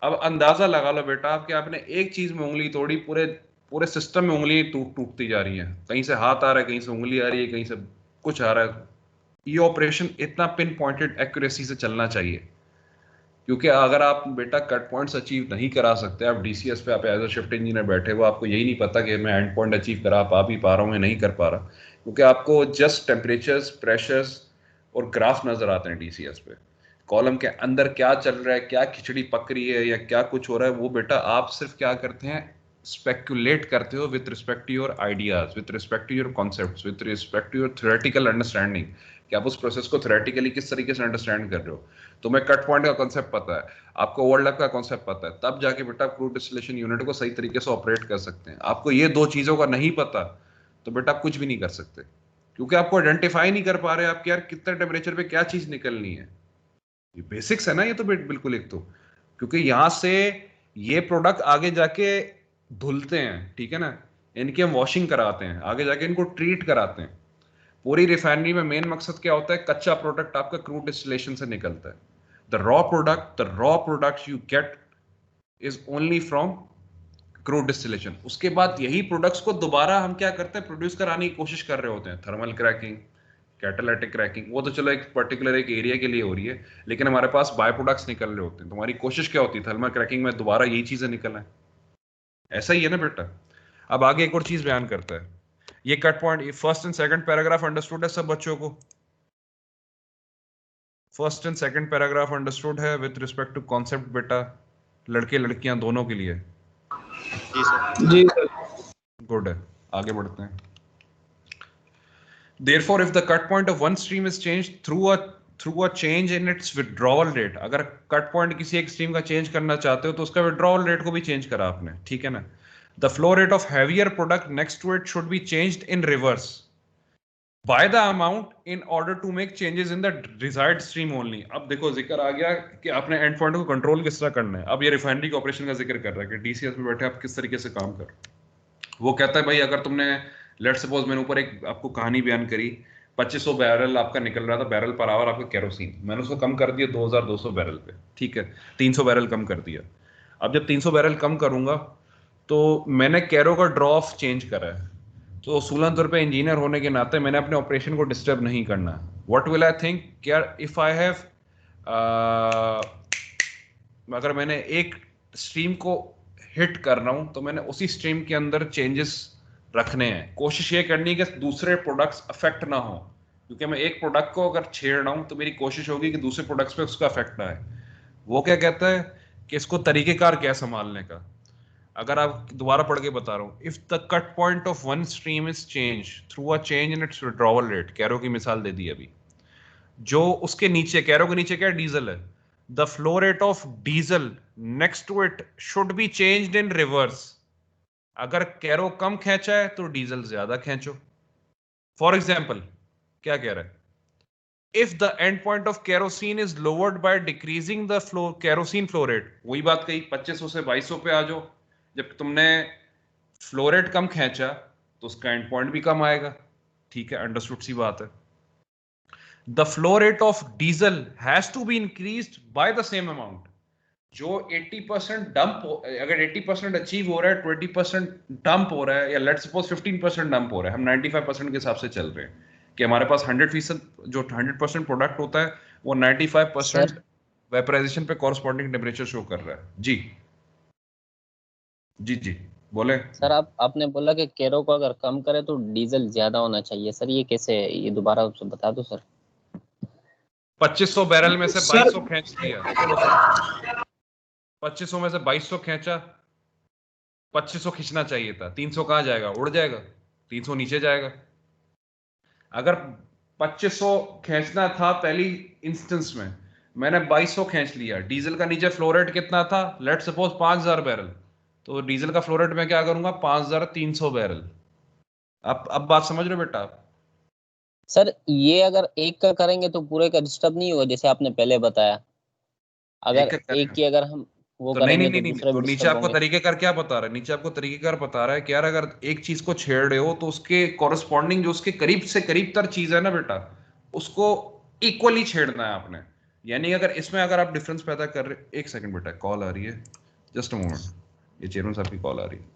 अब अंदाजा लगा लो बेटा आप कि आपने एक चीज में उंगली तोड़ी, पूरे पूरे सिस्टम में उंगली टूटती जा रही है, कहीं से हाथ आ रहा है, कहीं से उंगली आ रही है, कहीं से कुछ आ रहा है। ये ऑपरेशन इतना पिन पॉइंटेड एक्यूरेसी से चलना चाहिए, क्योंकि अगर आप बेटा कट पॉइंट्स अचीव नहीं करा सकते, आप डीसीएस पे आप एज अ शिफ्ट इंजीनियर बैठे हो, आपको यही नहीं पता कि मैं एंड पॉइंट अचीव करा पा भी पा रहा हूँ या नहीं कर पा रहा, क्योंकि आपको जस्ट टेम्परेचर्स, प्रेशर्स और ग्राफ नजर आते हैं डीसीएस पे, कॉलम के अंदर क्या चल रहा है, क्या खिचड़ी पक रही है या क्या कुछ हो रहा है, वो बेटा आप सिर्फ क्या करते हैं, स्पेक्यूलेट करते हो with respect to your ideas, with respect to your concepts, with respect to your theoretical understanding, कि आप उस प्रोसेस को थ्योरेटिकली किस तरीके से अंडरस्टैंड कर रहे हो। तुम्हें कट पॉइंट का कॉन्सेप्ट पता है, आपको ओवरलैप का कॉन्सेप्ट पता है, तब जाके बेटा क्रूड डिस्टिलेशन यूनिट को सही तरीके से ऑपरेट कर सकते हैं। आपको ये दो चीजों का नहीं पता तो बेटा आप कुछ भी नहीं कर सकते, क्योंकि आपको आइडेंटिफाई नहीं कर पा रहे आप कि यार कितने टेम्परेचर पे क्या चीज निकलनी है। ये बेसिक्स है ना, ये तो बिल्कुल एक तो, क्योंकि यहां से ये प्रोडक्ट आगे जाके धुलते हैं, ठीक है ना, इनकी हम वॉशिंग कराते हैं, आगे जाके इनको ट्रीट कराते हैं। पूरी रिफाइनरी में मेन मकसद क्या होता है, कच्चा प्रोडक्ट आपका क्रूड डिस्टिलेशन से निकलता है, the raw product you get is only from crude distillation. उसके बाद यही प्रोडक्ट्स को दोबारा हम क्या करते हैं, प्रोड्यूस कराने की कोशिश कर रहे होते हैं, थर्मल क्रैकिंग, कैटालिटिक क्रैकिंग, वो तो चलो एक पर्टिकुलर एक एरिया के लिए हो रही है, लेकिन हमारे पास बाय प्रोडक्ट्स निकल रहे होते हैं, तो हमारी कोशिश क्या होती है, थर्मल क्रैकिंग में दोबारा यही चीजें निकलना है। ऐसा ही है ना बेटा। अब आगे एक और चीज बयान करता है, ये cut point, first and second paragraph understood है सब बच्चों को, first and second paragraph understood है विद रिस्पेक्ट टू कॉन्सेप्ट बेटा, लड़के लड़कियां दोनों के लिए। जी सर। जी सर। गुड है, आगे बढ़ते हैं। Therefore, if the cut point of one stream is changed through a change in its withdrawal rate, अगर कट पॉइंट किसी एक स्ट्रीम का चेंज करना चाहते हो तो उसका विड्रॉवल रेट को भी चेंज करा आपने, ठीक है ना। The flow rate of heavier product next to it should be changed in reverse by the amount in order to make changes in the desired stream only. अब देखो जिक्र आ गया कि आपने एंड पॉइंट को कंट्रोल किस तरह करना है। अब ये रिफाइनरी के ऑपरेशन का जिक्र कर रहा है कि डीसीएस में बैठे आप किस तरीके से काम कर। वो कहता है भाई अगर तुमने लेट सपोज मैंने ऊपर एक आपको कहानी बयान करी, 2500 बैरल आपका निकल रहा था बैरल पर आवर आपका केरोसिन, मैंने उसको कम कर दिया 2200 बैरल पे, ठीक है, 300 बैरल कम कर दिया। अब जब 300 बैरल कम करूंगा तो मैंने कैरो का ड्रॉ ऑफ चेंज करा है, तो उसूलन तौर पे इंजीनियर होने के नाते मैंने अपने ऑपरेशन को डिस्टर्ब नहीं करना। व्हाट विल आई थिंक, क्या इफ आई हैव अगर मैंने एक स्ट्रीम को हिट कर रहा हूं तो मैंने उसी स्ट्रीम के अंदर चेंजेस रखने हैं। कोशिश ये करनी है कि दूसरे प्रोडक्ट्स अफेक्ट ना हो, क्योंकि मैं एक प्रोडक्ट को अगर छेड़ रहा हूं तो मेरी कोशिश होगी कि दूसरे प्रोडक्ट्स पे उसका अफेक्ट ना आए। वो क्या कहता है कि इसको तरीकेकार क्या संभालने का। अगर आप दोबारा पढ़ के बता रहा हूं, if the cut point of one stream is change through a change in its withdrawal rate, कैरो की मिसाल दे दी अभी, जो उसके नीचे कैरो के नीचे क्या डीजल है, the flow rate of diesel next to it should be changed in reverse. अगर कैरो कम खींचा है तो डीजल ज्यादा खींचो। फॉर एग्जाम्पल क्या कह रहा है, if the end point of kerosene is lowered by decreasing the flow kerosene flow rate, वही बात कही 2500 से 2200 पे आ जाओ। जब तुमने फ्लो रेट कम खींचा तो उसका एंड पॉइंट भी कम आएगा, ठीक है, अंडरस्टूड सी बात है। The flow rate of diesel has to be increased by the same amount. जो 80% डंप अगर 80% अचीव हो रहा है, 20% डंप हो रहा है, या लेट सपोज 15% डंप हो रहा है, हम 95% के हिसाब से चल रहे हैं कि हमारे पास 100% जो 100% प्रोडक्ट होता है वो 95% सर वेपराइजेशन पे कॉरस्पॉन्डिंग टेम्परेचर शो कर रहा है। जी जी जी बोले। सर आपने बोला कि केरो को अगर कम करे तो डीजल ज्यादा होना चाहिए, सर ये कैसे है? ये दोबारा बता दो सर। 2500 बैरल में से सर 2200 खींच लिया, सुनो सुनो सुनो, 2500 में से 2200 खींचा, 2500 खींचना चाहिए था, 300 कहां जाएगा, उड़ जाएगा, 300 नीचे जाएगा। अगर 2500 खींचना था पहली इंस्टेंस में, मैंने 2200 खींच लिया, डीजल का नीचे फ्लो रेट कितना था, लेट सपोज 5000 बैरल, तो डीजल का फ्लो रेट मैं क्या करूंगा 5300 बैरल। अब बात समझ रहे हो बेटा आप? सर ये अगर एक का करेंगे तो पूरे का डिस्टर्ब नहीं होगा जैसे आपने पहले बताया? एक अगर का एक करें की अगर हम वो तो नहीं नहीं करेंगे नहीं तो नहीं, दूसरे तो भी नीचे डिस्टर्ब आपको होंगे। तरीकेकार क्या बता रहा है, नीचे आपको तरीकेकार बता रहा है कि यार अगर एक चीज को छेड़ रहे हो तो उसके कॉरस्पॉन्डिंग जो उसके करीब से करीब तर चीज है ना बेटा, उसको इक्वली छेड़ना है आपने। यानी अगर इसमें अगर आप डिफरेंस पैदा कर रहे, एक सेकंड बेटा कॉल आ रही है, जस्ट अ मोमेंट, ये चेयरमैन साहब की कॉल आ रही है।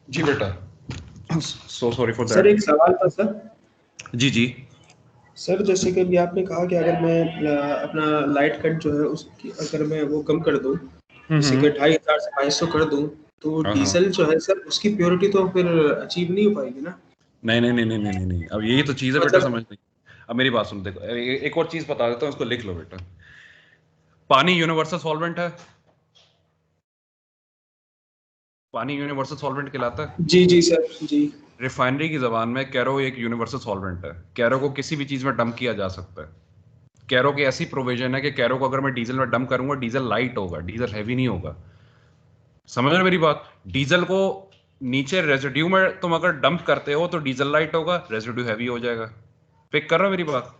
जी बेटा, so sorry for sir that. एक सवाल था सर। जी जी। सर जैसे कि अभी आपने कहा कि अगर मैं अपना लाइट कट जो है उसकी अगर मैं वो कम कर दूं, जैसे कि 2500 से 2200 कर दूं, तो हाँ हाँ। डीजल जो है सर उसकी प्योरिटी तो फिर अचीव नहीं हो पाएगी ना। नहीं नहीं नहीं नहीं नहीं नहीं नहीं, अब यही तो चीज़ है बेटा, मतलब समझ नहीं। अब मेरी बात सुन, देखो एक और चीज़ बता देता हूँ, इसको लिख लो बेटा। पानी यूनिवर्सल सॉल्वेंट है, पानी यूनिवर्सल सॉल्वेंट कहलाता है। जी जी सर जी। रिफाइनरी की जबान में कैरो एक यूनिवर्सल सॉल्वेंट है। कैरो को किसी भी चीज़ में डंप किया जा सकता है। कैरो की ऐसी प्रोविजन है कि कैरो को अगर मैं डीजल में डंप करूंगा, डीजल लाइट होगा, डीजल हैवी नहीं होगा। समझ रहे हो मेरी बात? डीजल को नीचे रेजिड्यू में तुम अगर डंप करते हो तो डीजल लाइट होगा, रेजिड्यू हैवी हो जाएगा। पिक कर रहे हो मेरी बात?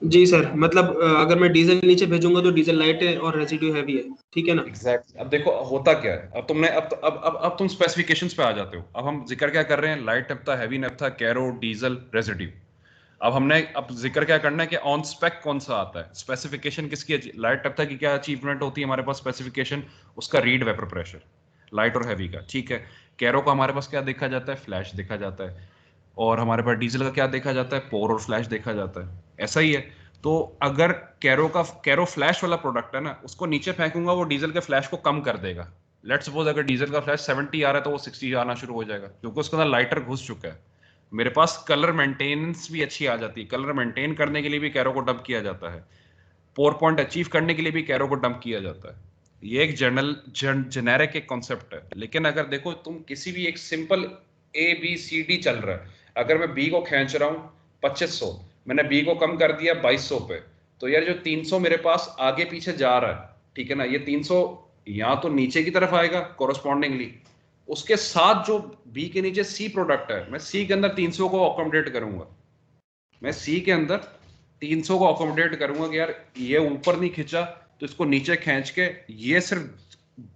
जी सर, मतलब अगर मैं डीजल नीचे भेजूंगा तो डीजल लाइट है और रेसिड्यू हैवी है, ठीक है ना। एग्जैक्ट। अब देखो होता क्या है, अब तुमने अब तुम स्पेसिफिकेशंस पे आ जाते हो। अब हम जिक्र क्या कर रहे हैं? Light naphtha, heavy naphtha, kero, diesel, residue. अब हमने अब जिक्र क्या करना है कि ऑन स्पेक कौन सा आता है, स्पेसिफिकेशन किसकी। लाइट नफ्था की क्या अचीवमेंट होती है हमारे पास स्पेसिफिकेशन? उसका रीड वेपर प्रेशर, लाइट और हैवी का, ठीक है। कैरो का हमारे पास क्या देखा जाता है? फ्लैश देखा जाता है। और हमारे पास डीजल का क्या देखा जाता है? पोर और फ्लैश देखा जाता है। ऐसा ही है। तो अगर कैरो फ्लैश वाला प्रोडक्ट है ना, उसको नीचे फेंकूंगा, वो डीजल के फ्लैश को कम कर देगा। लेट सपोज अगर डीजल का फ्लैश 70 आ रहा है तो वो 60 आना शुरू हो जाएगा, क्योंकि उसके अंदर लाइटर घुस चुका है। मेरे पास कलर मेंटेनेंस भी अच्छी आ जाती है। कलर मेंटेन करने के लिए भी कैरो को डंप किया जाता है। पोर पॉइंट अचीव करने के लिए भी कैरो को डंप किया जाता है। ये एक जेनेरिक एक कॉन्सेप्ट है। लेकिन अगर देखो तुम किसी भी एक सिंपल ABCD चल रहा है, अगर मैं बी को खींच रहा हूं 2500, मैंने बी को कम कर दिया 2200 पे, तो यार जो 300 मेरे पास आगे पीछे जा रहा है, ठीक है ना, ये 300 या तो नीचे की तरफ आएगा कोरोस्पॉन्डिंगली, उसके साथ जो बी के नीचे सी प्रोडक्ट है, मैं सी के अंदर 300 को अकोमोडेट करूंगा। मैं सी के अंदर 300 को अकोमोडेट करूंगा कि यार ये ऊपर नहीं खिंचा तो इसको नीचे खींच के ये सिर्फ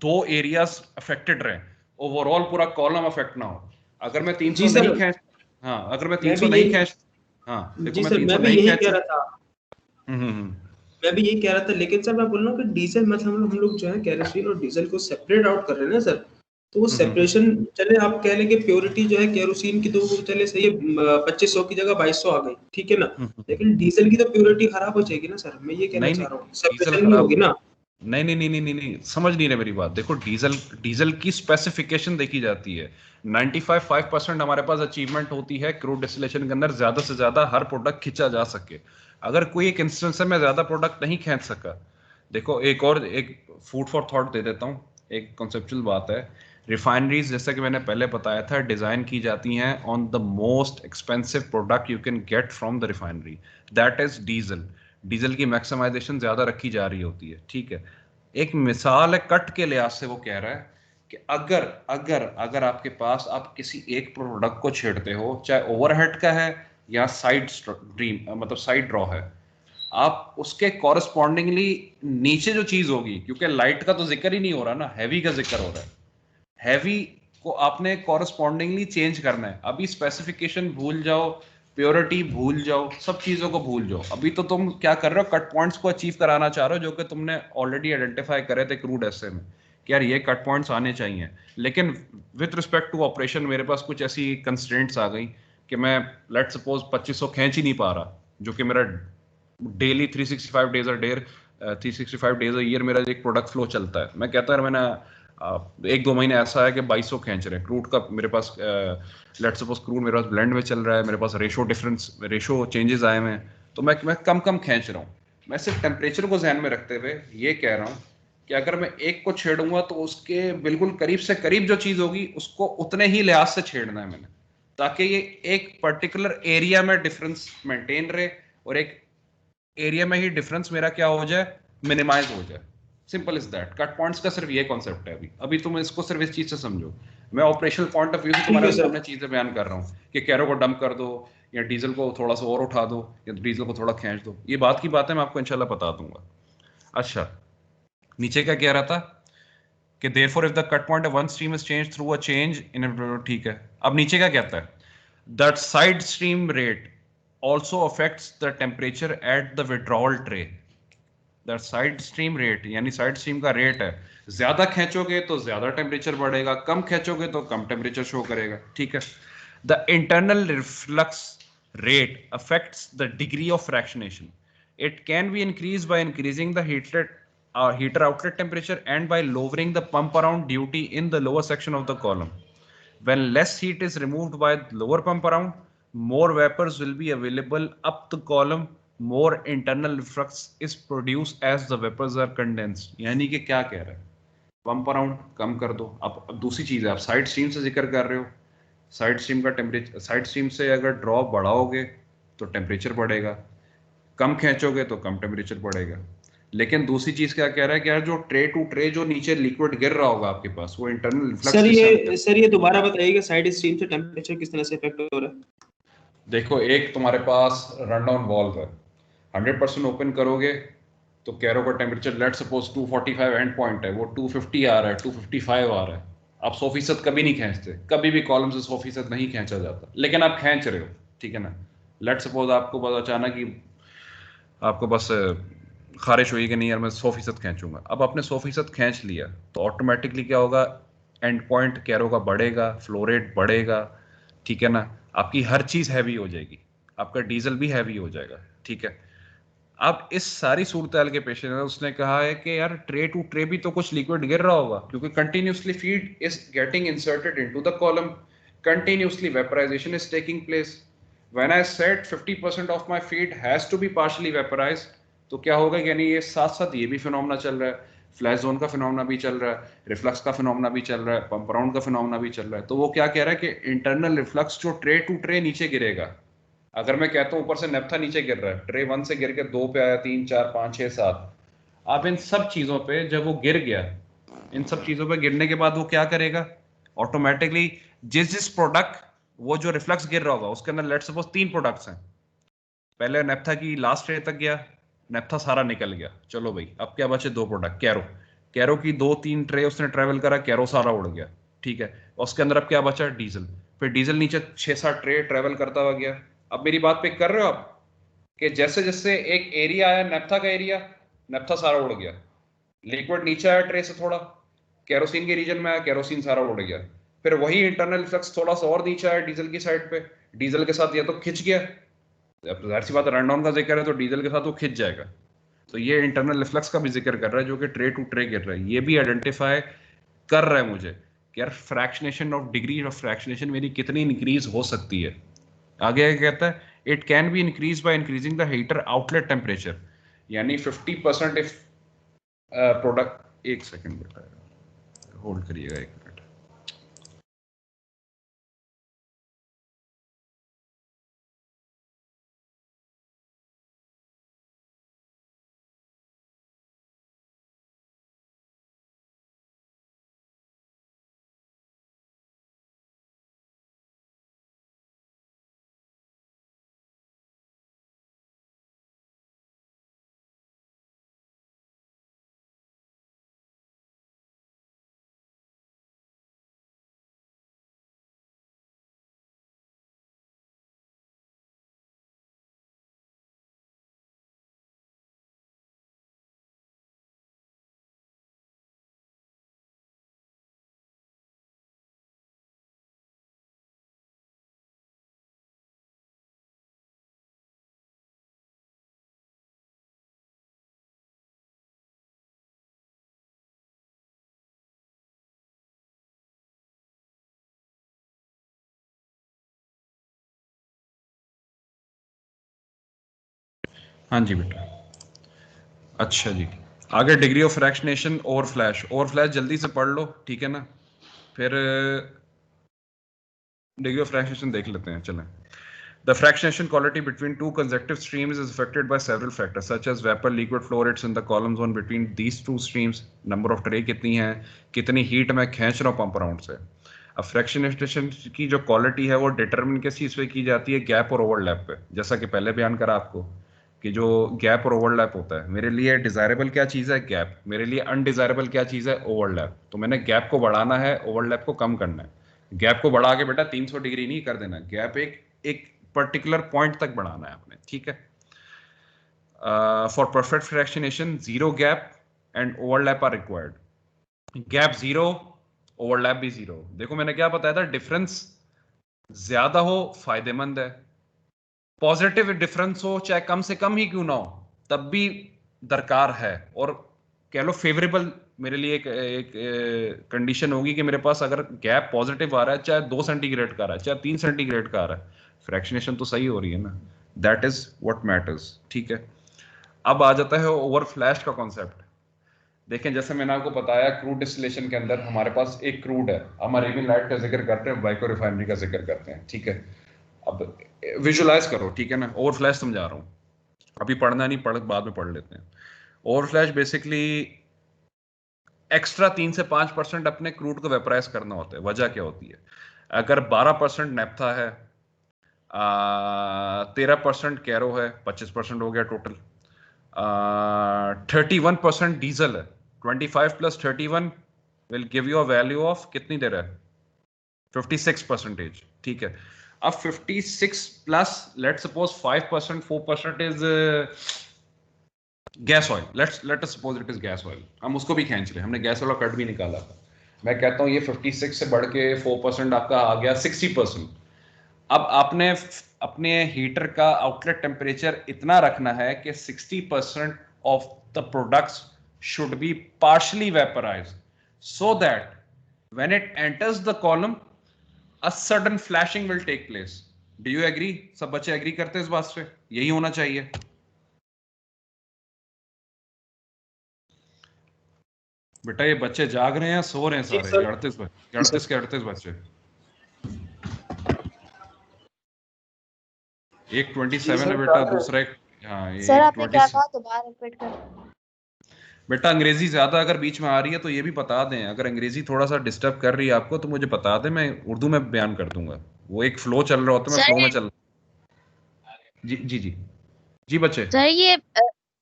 2 एरियाज अफेक्टेड रहे, ओवरऑल पूरा कॉलम अफेक्ट ना हो। अगर मैं जी 300 नहीं सर, खींच, हाँ अगर मैं मैं 300 भी नहीं यही खींच, हाँ देखो जी मैं सर, 300 मैं भी नहीं यही कह खींच, रहा था। मैं भी यही कह रहा था, लेकिन सर मैं बोल रहा हूँ कि डीजल मतलब हम लोग जो है केरोसिन और डीजल को सेपरेट आउट कर रहे हैं ना सर। तो वो सेपरेशन, चले आप कह लेंगे प्योरिटी जो है केरोसिन की, तो वो चले सही है 2500 की जगह 2200 आ गई, ठीक है ना। लेकिन डीजल की तो प्योरिटी खराब हो जाएगी ना सर, मैं ये कहना नहीं नहीं, चाह रहा हूँ, डीजल सेपरेशन नहीं खराब, होगी ना। नहीं नहीं नहीं नहीं नहीं नहीं, समझ नहीं रहे मेरी बात। देखो डीजल, डीजल की स्पेसिफिकेशन देखी जाती है। 95% हमारे पास अचीवमेंट होती है क्रूड डिस्टिलेशन के अंदर, ज्यादा से ज्यादा हर प्रोडक्ट खींचा जा सके। अगर कोई एक इंस्टेंस है मैं ज्यादा प्रोडक्ट नहीं खींच सका, देखो एक और एक फूड फॉर थॉट दे देता हूँ। एक कॉन्सेप्चुअल बात है। रिफाइनरीज जैसे कि मैंने पहले बताया था, डिजाइन की जाती हैं on the most expensive product you can get from the refinery, that is diesel. Diesel की मैक्सिमाइजेशन ज्यादा रखी जा रही होती है, ठीक है। एक मिसाल है कट के लिहाज से, वो कह रहा है कि अगर अगर अगर आपके पास आप किसी एक प्रोडक्ट को छेड़ते हो, चाहे ओवरहेड का है या साइड ड्रीम मतलब साइड ड्रॉ है, आप उसके कॉरस्पॉन्डिंगली नीचे जो चीज होगी, क्योंकि लाइट का तो जिक्र ही नहीं हो रहा ना, हैवी का जिक्र हो रहा है। हैवी को आपने कॉरस्पॉन्डिंगली चेंज करना है। अभी स्पेसिफिकेशन भूल जाओ, प्योरिटी भूल जाओ, सब चीजों को भूल जाओ। अभी तो तुम क्या कर रहे हो? कट पॉइंट्स को अचीव कराना चाह रहे हो, जो कि तुमने ऑलरेडी आइडेंटिफाई करे थे क्रूड एसे में कि यार ये कट पॉइंट्स आने चाहिए। लेकिन विथ रिस्पेक्ट टू ऑपरेशन मेरे पास कुछ ऐसी कंस्ट्रेंट्स आ गई कि मैं लेट सपोज 2500 खींच ही नहीं पा रहा, जो कि मेरा daily 365 days a year 365 days a year मेरा एक प्रोडक्ट फ्लो चलता है। मैं कहता है मैंने 1-2 महीने ऐसा है कि 2200 खींच रहे हैं क्रूड का मेरे पास। लेट सपोज क्रूड मेरे पास ब्लेंड में चल रहा है, मेरे पास रेशो चेंजेस आए हुए हैं, तो मैं कम कम खींच रहा हूँ। मैं सिर्फ टेम्परेचर को ध्यान में रखते हुए ये कह रहा हूँ कि अगर मैं एक को छेड़ूंगा तो उसके बिल्कुल करीब से करीब जो चीज होगी उसको उतने ही लिहाज से छेड़ना है मैंने, ताकि ये एक पर्टिकुलर एरिया में डिफरेंस मेंटेन रहे और एक एरिया में ही डिफरेंस मेरा क्या हो जाए, मिनिमाइज हो जाए। Simple is that. Cut points का सिर्फ ये कॉन्सेप्ट है। अभी अभी तुम इसको सिर्फ इस चीज से समझो। मैं ऑपरेशनल पॉइंट ऑफ व्यू से ठीक तुम्हारे है सर। सामने चीजें बयान कर रहा हूँ कि कैरो को डंप कर दो या डीजल को थोड़ा सा और उठा दो या डीजल को थोड़ा खींच दो, ये बात की बात है, मैं आपको इंशाल्लाह बता दूंगा। अच्छा, नीचे क्या कह रहा था कि therefore if the cut point of one stream is changed through a change in a, ठीक है। अब नीचे क्या कहता है? that side stream rate also affects the temperature at the withdrawal tray। That side stream rate, यानी side stream का rate है, ज्यादा खींचोगे तो ज्यादा टेम्परेचर बढ़ेगा, कम खींचोगे तो कम टेम्परेचर शो करेगा, ठीक है। The internal reflux rate affects the degree of fractionation. It can be increased by increasing the heater outlet temperature and by lowering the pump around duty in the lower section of the column. When less heat is removed by lower pump around, more vapors will be available up the column. More internal reflux is produced as the vapors are condensed. यानी कि क्या कह रहा है, pump around कम कर दो। अब दूसरी चीज है, आप साइड स्ट्रीम से जिक्र कर रहे हो, साइड स्ट्रीम का टेम्परेचर, साइड स्ट्रीम से अगर ड्रॉप बढ़ाओगे तो टेम्परेचर बढ़ेगा, कम खींचोगे तो कम टेम्परेचर बढ़ेगा। लेकिन दूसरी चीज क्या कह रहा है कि यार जो ट्रे टू ट्रे जो नीचे लिक्विड गिर रहा होगा आपके पास, वो इंटरनल रिफ्लक्स। सर ये दोबारा बताइएगा साइड स्ट्रीम से टेम्परेचर किस तरह से इफेक्ट हो रहा है? देखो, एक तुम्हारे पास रन डाउन वाल्व है, 100% ओपन करोगे तो कैरो का temperature let suppose 245 and point है, वो 250 आ रहा है, 255 आ रहा है। आप 100% कभी नहीं खींचते, कभी भी कॉलम से 100% नहीं खींचा जाता, लेकिन आप खींच रहे हो, ठीक है ना। लेट सपोज आपको बस अचानक ही आपको बस खारिश हुई कि नहीं यार मैं 100% खींचूंगा। अब आपने 100% खींच लिया तो ऑटोमेटिकली क्या होगा, एंड पॉइंट कैरो का बढ़ेगा, फ्लो रेट बढ़ेगा, ठीक है ना। आपकी हर चीज हैवी हो जाएगी, आपका डीजल भी हैवी हो जाएगा, ठीक है। अब इस सारी सूरत के पेश नजर उसने कहा है कि यार ट्रे टू ट्रे भी तो कुछ लिक्विड गिर रहा होगा, क्योंकि continuously feed is getting inserted into the column, continuously vaporisation is taking place. When I said 50% of my feed has to be partially vaporised, तो क्या होगा, यानी ये साथ साथ ये भी फिनोमेना चल रहा है, फ्लैश जोन का फिनोमेना भी चल रहा है, रिफ्लक्स का फिनोमेना भी चल रहा है, पंप अराउंड का फिनोमेना भी चल रहा है। तो वो क्या कह रहा है कि इंटरनल रिफ्लक्स जो ट्रे टू ट्रे नीचे गिरेगा, अगर मैं कहता हूं ऊपर से नेप्था नीचे गिर रहा है, ट्रे 1 से गिर के 2 पे आया, 3 4 5 6 7, आप इन सब चीजों पे जब वो गिर गया, इन सब चीजों पे गिरने के बाद वो क्या करेगा, ऑटोमेटिकली जिस जिस प्रोडक्ट वो जो रिफ्लक्स गिर रहा होगा उसके अंदर लेट सपोज 3 प्रोडक्ट्स हैं, पहले नेप्था की लास्ट ट्रे तक गया, नेप्था सारा निकल गया, चलो भाई अब क्या बचे 2 प्रोडक्ट, कैरो, कैरो की 2-3 ट्रे उसने ट्रेवल करा, कैरो सारा उड़ गया, ठीक है। उसके अंदर अब क्या बचा, डीजल, फिर डीजल नीचे 6-7 ट्रे ट्रेवल करता हुआ गया। अब मेरी बात पिक कर रहे हो आप, कि जैसे जैसे एक एरिया आया नेप्था का एरिया, नेप्था सारा उड़ गया, लिक्विड नीचे आया ट्रे से थोड़ा, केरोसिन के रीजन में आया, केरोसिन सारा उड़ गया, फिर वही इंटरनल फ्लक्स थोड़ा सा और नीचे आया डीजल की साइड पे, डीजल के साथ या तो खिंच गया, अब जाहिर सी बात रन डाउन का जिक्र है तो डीजल के साथ वो खिंच जाएगा। तो ये इंटरनल रिफ्लक्स का भी जिक्र कर रहा है जो कि ट्रे टू ट्रे गिर रहा है, ये भी आइडेंटिफाई कर रहा है मुझे कि यार fractionation of degree of fractionation मेरी कितनी इंक्रीज हो सकती है। आगे क्या कहता है, it can be increase by increasing the heater outlet temperature, यानी 50% इफ प्रोडक्ट, एक सेकंड बेटा होल्ड करिएगा 1 मिनट। हाँ जी बेटा, अच्छा जी, आगे डिग्री ऑफ फ्रैक्शनेशन और फ्लैश जल्दी से पढ़ लो, ठीक है ना, फिर डिग्री ऑफ फ्रैक्शनेशन देख लेते हैं। चलें, the fractionation quality between two consecutive streams is affected by several factors such as vapor liquid flow rates in the column zone between these two streams, number of tray कितनी है, कितनी heat मैं खींच रहा हूँ पंप अराउंड से। अब fractionation की जो क्वालिटी है वो डिटरमिन किस चीज़ पे की जाती है, गैप और ओवरलैप पे। जैसा कि पहले बयान करा आपको कि जो गैप और ओवरलैप होता है, मेरे लिए डिजायरेबल क्या चीज़ है, गैप, मेरे लिए अनडिजायरेबल क्या चीज़ है, ओवरलैप। तो मैंने गैप को बढ़ाना है, ओवरलैप को कम करना है। गैप को बढ़ा के बेटा 300 डिग्री नहीं कर देना, गैप एक एक पर्टिकुलर पॉइंट तक बढ़ाना है आपने, ठीक है। For perfect fractionation, zero gap and overlap are required. Gap zero, overlap भी zero. देखो मैंने क्या बताया था, डिफरेंस ज्यादा हो फायदेमंद है, पॉजिटिव डिफरेंस हो चाहे कम से कम ही क्यों ना हो तब भी दरकार है, और कह लो फेवरेबल मेरे लिए एक कंडीशन होगी कि मेरे पास अगर गैप पॉजिटिव आ रहा है, चाहे 2 सेंटीग्रेड का आ रहा है चाहे 3 सेंटीग्रेड का आ रहा है, फ्रैक्शनेशन तो सही हो रही है ना, दैट इज व्हाट मैटर्स। ठीक है, अब आ जाता है ओवर फ्लैश का कॉन्सेप्ट। देखें जैसे मैंने आपको बताया, क्रूड डिस्टिलेशन के अंदर हमारे पास एक क्रूड है, हम अरेबियन लाइट का जिक्र करते हैं, बाइको रिफाइनरी का जिक्र करते हैं। ठीक है, अब विजुलाइज करो, ठीक है ना, ओवर फ्लैश समझा रहा हूँ, अभी पढ़ना नहीं, बाद में पढ़ लेते हैं। ओवर फ्लैश बेसिकली एक्स्ट्रा 3 से 5% अपने क्रूड को वेपराइज करना होता है। वजह क्या होती है, अगर 12% नेफ्था है, 13% कैरो है, 25% हो गया टोटल, 31% डीजल है, 25 plus 31 will give you a value of कितनी दे रहा है, 56%। ठीक है, अब 56 plus let suppose 5%, 4% is gas oil, let us suppose it is gas oil, हम उसको भी खींच रहे, हमने गैस ऑयल का कट भी निकाला था। मैं कहता हूं ये 56 से बढ़ के 4% आपका आ गया 60%। अब आपने अपने हीटर का आउटलेट टेम्परेचर इतना रखना है कि 60% of the products should be partially vaporised, so that when it enters the column a sudden flashing will take place. Do you agree? सब बच्चे एग्री करते हैं इस बात से, यही होना चाहिए। बेटा ये बच्चे जाग रहे हैं, सो रहे हैं सारे? 38 के 38 बच्चे, एक 27 है बेटा, दूसरा एक, हाँ ये सर आपने क्या 20। कहा, दोबारा रिपीट कर। बेटा अंग्रेजी ज्यादा अगर बीच में आ रही है तो ये भी बता दें, अगर अंग्रेजी थोड़ा सा डिस्टर्ब कर रही है आपको तो मुझे बता दें, मैं उर्दू में बयान कर दूंगा। वो एक फ्लो चल रहा होता है, मैं फ्लो में चल। जी जी जी जी बच्चे। सर ये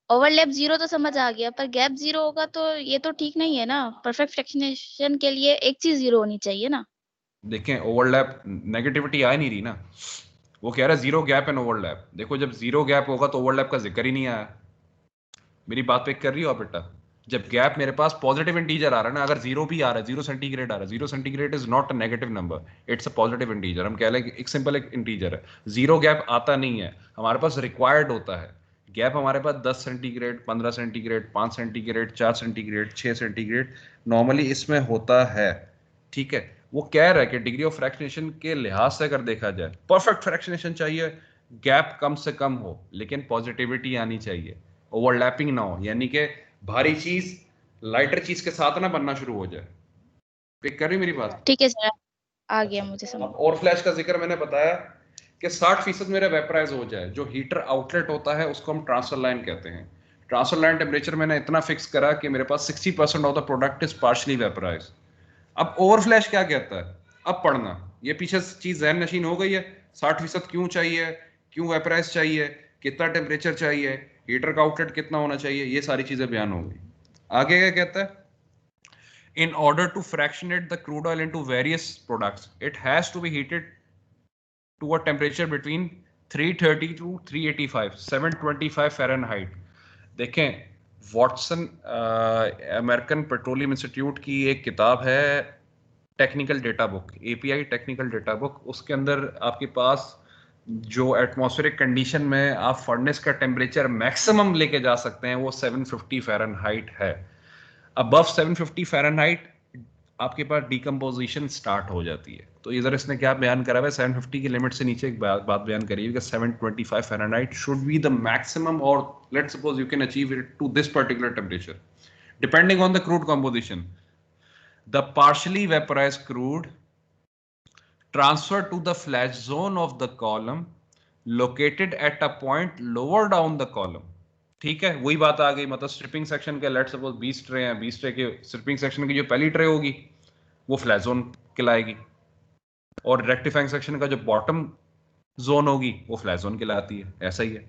ओवरलैप जीरो तो समझ आ गया, पर गैप जीरो होगा तो ये तो ठीक नहीं है ना। परफेक्ट फ्रैक्शनेशन के लिए एक चीज जीरो होनी चाहिए ना। देखें ओवरलैप नेगेटिविटी आ नहीं रही ना, वो कह रहा है जीरो गैप एंड ओवरलैप। देखो जब जीरो गैप होगा तो ओवरलैप का जिक्र ही नहीं आया। मेरी बात पे कर रही हो आप बेटा? जब गैप मेरे पास पॉजिटिव इंटीजर आ रहा है ना, अगर जीरो भी आ रहा है, 0 सेंटीग्रेड आ रहा है, 0 centigrade is not a negative number, it's a positive integer. हम कह रहे हैं कि एक सिंपल एक इंटीजर है, जीरो गैप आता नहीं है हमारे पास, रिक्वायर्ड होता है गैप हमारे पास 10 centigrade, 15 centigrade, 5 centigrade, 4 centigrade, 6 centigrade normally इसमें होता है। ठीक है, वो कह रहा है कि डिग्री ऑफ फ्रैक्शनेशन के लिहाज से अगर देखा जाए, परफेक्ट फ्रैक्शनेशन चाहिए, गैप कम से कम हो लेकिन पॉजिटिविटी आनी चाहिए, ओवरलैपिंग ना हो, यानी कि भारी चीज लाइटर चीज के साथ ना बनना शुरू हो जाए। पिक कर रही मेरी बात? ठीक है सर, आ गया मुझे समझ। अब और फ्लैश का जिक्र मैंने बताया कि 60% मेरा वेपराइज हो जाए। जो हीटर आउटलेट होता है उसको हम ट्रांसफर लाइन कहते हैं। ट्रांसफर लाइन टेम्परेचर मैंने इतना फिक्स करा कि मेरे पास 60% of the product is partially vaporise. अब ओवर फ्लैश क्या कहता है, अब पढ़ना, ये पीछे चीज जहन नशीन हो गई है। 60% क्यों चाहिए, क्यों वेपराइज चाहिए, कितना टेम्परेचर चाहिए, हीटर का आउटलेट कितना होना चाहिए, ये सारी चीजें बयान हो गई। आगे क्या कहता है, in order to fractionate the crude oil into various products, it has to be heated to a temperature between 330 to 385, 725 Fahrenheit। देखें वॉटसन अमेरिकन पेट्रोलियम इंस्टीट्यूट की एक किताब है, technical data book, API technical data book, उसके अंदर आपके पास जो atmospheric condition में आप फर्नेस का टेम्परेचर मैक्सिमम लेके जा सकते हैं वो 750 फ़ारेनहाइट है। अबव 750 फ़ारेनहाइट आपके पास डिकम्पोजिशन स्टार्ट हो जाती है। तो इधर इसने क्या बयान करा है, 750 की लिमिट से नीचे एक बात बयान करी है कि 725 Fahrenheit should be the maximum, और let's suppose you can achieve it to this particular temperature depending on the crude composition. The partially vaporised crude transfer to the flash zone of the column located at a point lower down the column। ठीक है, वही बात आ गई, मतलब striping section के let's suppose 20 tray हैं, 20 tray के striping section की जो पहली ट्रे होगी वो फ्लैश जोन कहलाएगी, और रेक्टिफाइंग सेक्शन का जो बॉटम जोन होगी वो फ्लैश जोन कहलाती है। ऐसा ही है,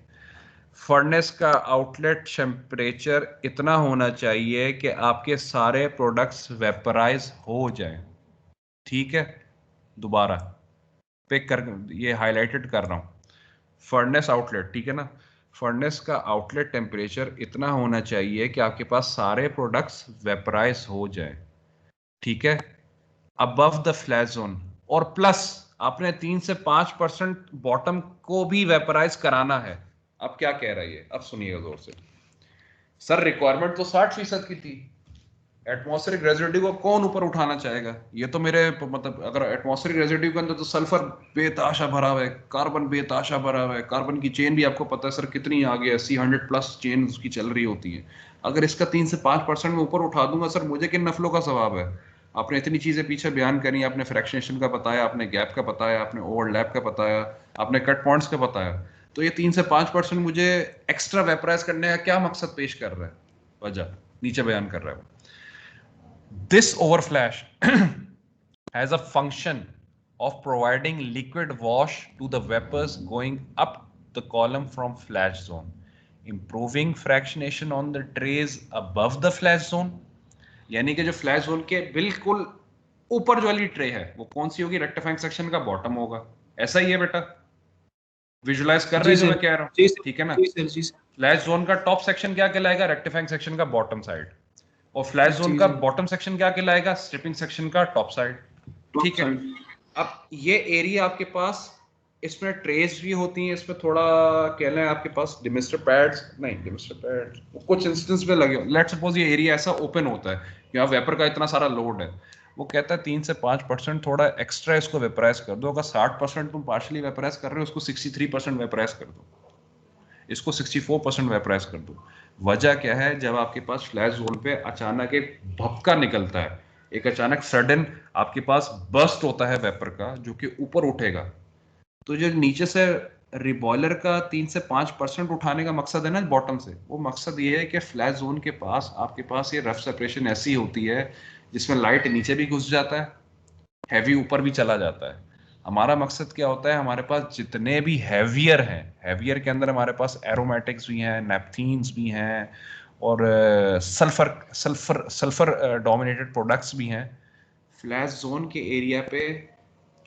फर्नेस का आउटलेट टेम्परेचर इतना होना चाहिए कि आपके सारे प्रोडक्ट्स वेपराइज हो जाएं। ठीक है, दोबारा पिक कर, ये हाईलाइटेड कर रहा हूं, फर्नेस आउटलेट, ठीक है ना, फर्नेस का आउटलेट टेम्परेचर इतना होना चाहिए कि आपके पास सारे प्रोडक्ट्स वेपराइज हो जाए, ठीक है, अबव द फ्लैश जोन, और प्लस आपने 3 से 5% बॉटम को भी वेपराइज कराना है। अब क्या कह रही है, अब सुनिएगा जोर से। सर रिक्वायरमेंट तो 60% की थी, एटमॉस्फेरिक रेजिड्यू को कौन ऊपर उठाना चाहेगा? ये तो मेरे मतलब अगर एटमॉस्फेरिक रेजिड्यू के अंदर तो सल्फर बेताशा भरा हुआ है, कार्बन बेताशा भरा हुआ है, कार्बन की चेन भी आपको पता है सर कितनी आगे है, C100+ चेन उसकी चल रही होती है। अगर इसका 3 से 5% में ऊपर उठा दूंगा सर, मुझे किन नफलों का सवाब है? आपने इतनी चीजें पीछे बयान करी, आपने फ्रैक्शनेशन का बताया, आपने गैप का बताया, आपने ओवरलैप का बताया, आपने कट पॉइंट्स का बताया, तो ये 3 से 5% मुझे एक्स्ट्रा वेपराइज करने का क्या मकसद पेश कर रहा है? वजह नीचे बयान कर रहा है। This overflash has a function of providing liquid wash to the vapors going up the column from flash zone, improving fractionation on the trays above the flash zone. यानी कि जो फ्लैश जोन के बिल्कुल ऊपर जो वाली ट्रे है वो कौन सी होगी? रेक्टिफाइंग सेक्शन का बॉटम होगा। ऐसा ही है बेटा, विजुलाइज कर रहे हैं जो मैं कह रहा हूँ, ठीक है ना? फ्लैश जोन का टॉप सेक्शन क्या कहलाएगा? रेक्टिफाइंग सेक्शन का बॉटम साइड। और फ्लैश जोन का बॉटम सेक्शन क्या कहलाएगा? स्ट्रिपिंग सेक्शन का टॉप साइड, ठीक है। अब ये एरिया आपके पास, इसमें ट्रेस भी होती हैं, इसमें थोड़ा कह लें आपके पास डिमिस्टर पैड्स, नहीं डिमिस्टर पैड्स कुछ इंस्टेंस में लगे हो। लेट्स सपोज ये एरिया ऐसा ओपन होता है, यहाँ वेपर का इतना सारा लोड है, वो कहता है 3 से 5% थोड़ा एक्स्ट्रा इसको वेपराइज कर दो। अगर 60% तुम पार्शली वेपराइज कर रहे हो, उसको 63% वेपराइज कर दो, इसको 64% वेपराइज कर दो। वजह क्या है? जब आपके पास फ्लैश जोन पे अचानक एक भपका निकलता है, एक अचानक सडन आपके पास बर्स्ट होता है वेपर का जो कि ऊपर उठेगा, तो जो नीचे से रिबॉयलर का 3 से 5% उठाने का मकसद है ना बॉटम से, वो मकसद ये है कि फ्लैश जोन के पास आपके पास ये रफ सेपरेशन ऐसी होती है जिसमें लाइट नीचे भी घुस जाता है, हैवी ऊपर भी चला जाता है। हमारा मकसद क्या होता है? हमारे पास जितने भी हैवियर हैं, हैवियर के अंदर हमारे पास एरोमेटिक्स भी हैं, नेपथीन्स भी हैं, और सल्फर डोमिनेटेड प्रोडक्ट्स भी हैं। फ्लैश जोन के एरिया पे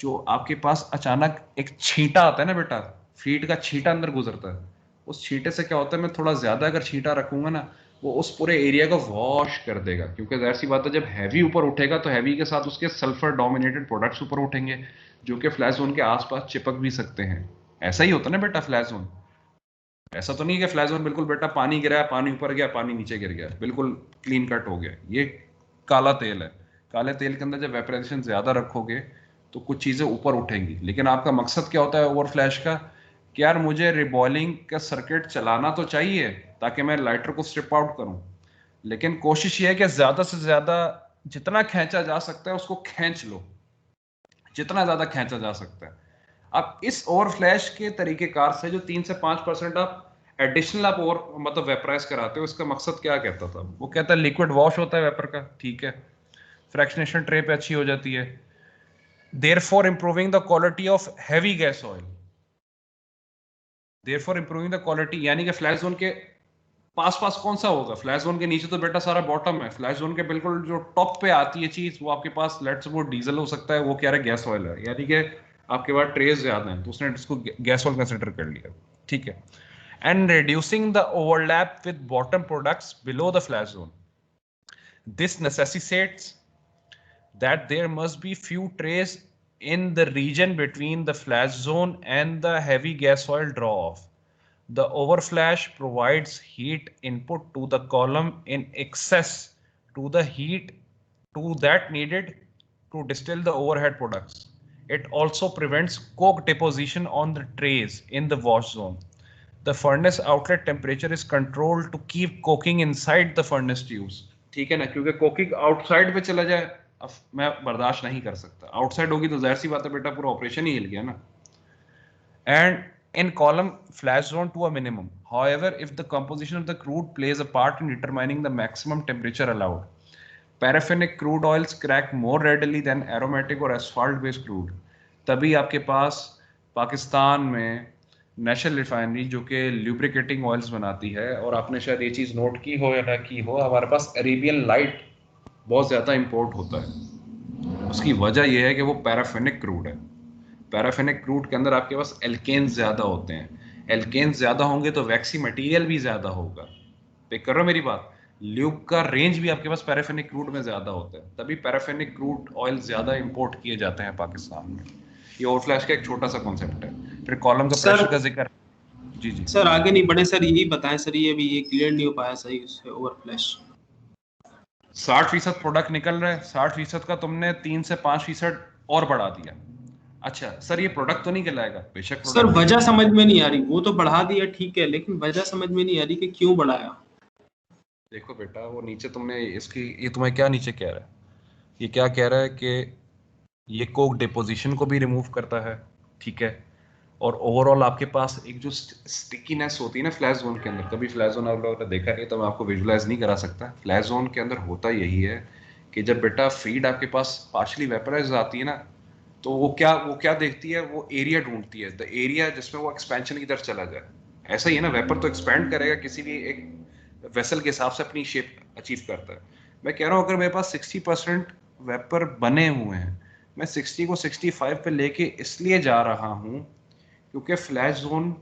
जो आपके पास अचानक एक छींटा आता है ना बेटा, फीड का छींटा अंदर गुजरता है, उस छींटे से क्या होता है, मैं थोड़ा ज्यादा अगर छींटा रखूंगा ना, वो उस पूरे एरिया को वॉश कर देगा, क्योंकि जाहिर सी बात है जब हैवी ऊपर उठेगा तो हैवी के साथ उसके सल्फर डोमिनेटेड प्रोडक्ट्स ऊपर उठेंगे जो कि फ्लैश जोन के आसपास चिपक भी सकते हैं। ऐसा ही होता है ना बेटा फ्लैश जोन। ऐसा तो नहीं कि फ्लैश जोन बिल्कुल बेटा पानी गिरा, पानी ऊपर गया, पानी नीचे गिर गया, बिल्कुल क्लीन कट हो गया। ये काला तेल है, काले तेल के अंदर जब वेपराइजेशन ज्यादा रखोगे तो कुछ चीजें ऊपर उठेंगी। लेकिन आपका मकसद क्या होता है ओवर फ्लैश का? कि यार मुझे रिबॉइलिंग का सर्किट चलाना तो चाहिए ताकि मैं लाइटर को स्ट्रिप आउट करूं, लेकिन कोशिश ये है कि ज्यादा से ज्यादा जितना खींचा जा सकता है उसको खींच लो, जितना ज्यादा खींचा जा सकता है। अब इस ओवर फ्लैश के तरीकेकार से जो 3 से 5% आप एडिशनल आप ओवर मतलब वेपराइज कराते हो, इसका मकसद क्या कहता था? वो कहता है लिक्विड वॉश होता है वेपर का, ठीक है, फ्रैक्शनेशन ट्रे पे अच्छी हो जाती है, therefore improving the quality of heavy gas oil, therefore improving the quality, यानी कि फ्लैश जोन के पास पास कौन सा होगा? फ्लैश जोन के नीचे तो बेटा सारा बॉटम है, फ्लैश जोन के बिल्कुल जो टॉप पे आती है चीज वो आपके पास लेट्स वो डीजल हो सकता है, वो क्या है गैस ऑयल है, यानी कि आपके पास ट्रेस ज्यादा हैं तो उसने इसको गैस ऑयल कंसिडर कर लिया, ठीक है। And reducing the overlap with bottom products below the flash zone, this necessitates that there must be few trays in the region between the flash zone and the heavy gas oil draw off. The overflash provides heat input to the column in excess to the heat to that needed to distill the overhead products. It also prevents coke deposition on the trays in the wash zone. The furnace outlet temperature is controlled to keep coking inside the furnace tubes. ठीक है ना, क्योंकि coking outside पे चला जाए अब मैं बर्दाश्त नहीं कर सकता, आउटसाइड होगी तो जाहिर सी बात है बेटा पूरा ऑपरेशन ही हिल गया ना। And in column flash zone to a minimum. However, if the composition of the crude plays a part in determining the maximum temperature allowed, paraffinic crude oils crack more readily than aromatic or asphalt based crude. तभी आपके पास पाकिस्तान में national refinery जो कि lubricating oils बनाती है, और आपने शायद ये चीज़ नोट की हो या ना की हो, हमारे पास अरेबियन लाइट बहुत ज़्यादा इंपोर्ट होता है। उसकी वजह यह है कि वो पैराफिनिक क्रूड है। पैराफिनिक क्रूड के अंदर आपके पास एल्केन्स ज़्यादा होते हैं। एल्केन्स ज्यादा होंगे तो वैक्सी मटेरियल भी ज्यादा होगा। पिक कर रहे हो मेरी बात? ल्यूब का रेंज भी आपके पास पैराफिनिक क्रूड में ज्यादा होता है, तभी पैराफिनिक क्रूड ऑयल ज्यादा इंपोर्ट किए जाते हैं पाकिस्तान में। ये ओवरफ्लैश का एक छोटा सा कॉन्सेप्ट है। फिर कॉलम का सर प्रेशर का जिक्र। जी जी सर आगे नहीं बढ़े सर, यही बताएं सर, ये अभी ये क्लियर नहीं हो पाया सही उससे ओवरफ्लैश। 60% प्रोडक्ट निकल रहा है, 60% का तुमने 3 से 5% और बढ़ा दिया। अच्छा सर ये प्रोडक्ट तो नहीं कहलाएगा? बेशक सर प्रोडक्ट वजह समझ में नहीं आ रही, वो तो बढ़ा दिया ठीक है, लेकिन वजह समझ में नहीं आ रही कि क्यों बढ़ाया। देखो बेटा, वो नीचे तुमने इसकी, ये तुम्हें क्या नीचे कह रहा है, ये क्या कह रहा है कि ये कोक डिपोजिशन को भी रिमूव करता है, ठीक है, और ओवरऑल आपके पास एक जो स्टिकीनेस होती है ना फ्लैश जोन के अंदर, कभी फ्लैश जोन आप लोगों ने देखा नहीं तो मैं आपको विजुलाइज नहीं करा सकता। फ्लैश जोन के अंदर होता यही है कि जब बेटा फीड आपके पास पार्शली वेपराइज आती है ना, तो वो क्या देखती है, वो एरिया ढूंढती है, द एरिया जिसमें वो एक्सपेंशन की तरफ चला जाए। ऐसा ही है ना, वेपर तो एक्सपैंड करेगा, किसी भी एक वेसल के हिसाब से अपनी शेप अचीव करता है। मैं कह रहा हूँ अगर मेरे पास 60% वेपर बने हुए हैं, मैं 60 को 65 पे लेके इसलिए जा रहा हूँ क्योंकि फ्लैश जोन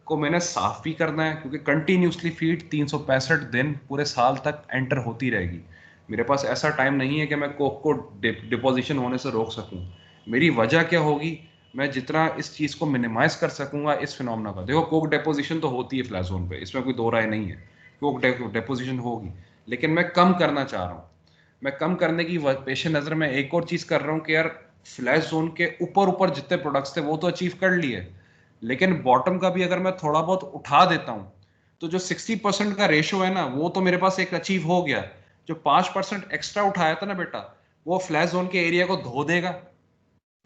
को मैंने साफ भी करना है, क्योंकि कंटिन्यूसली फीड 365 दिन पूरे साल तक एंटर होती रहेगी। मेरे पास ऐसा टाइम नहीं है कि मैं कोक को डिपोजिशन होने से रोक सकूं। मेरी वजह क्या होगी, मैं जितना इस चीज़ को मिनिमाइज कर सकूंगा इस फिनोमेना का। देखो कोक डिपोजिशन तो होती है फ्लैश जोन पे, इसमें कोई दो राय नहीं है, कोक डिपोजिशन होगी, लेकिन मैं कम करना चाह रहा हूँ। मैं कम करने की पेश नज़र में एक और चीज़ कर रहा हूँ कि यार फ्लैश जोन के ऊपर ऊपर जितने प्रोडक्ट्स थे वो तो अचीव कर लिए, लेकिन बॉटम का भी अगर मैं थोड़ा बहुत उठा देता हूं तो जो 60% का रेशो है ना वो तो मेरे पास एक अचीव हो गया। जो 5% एक्स्ट्रा उठाया था ना बेटा, वो फ्लैश जोन के एरिया को धो देगा।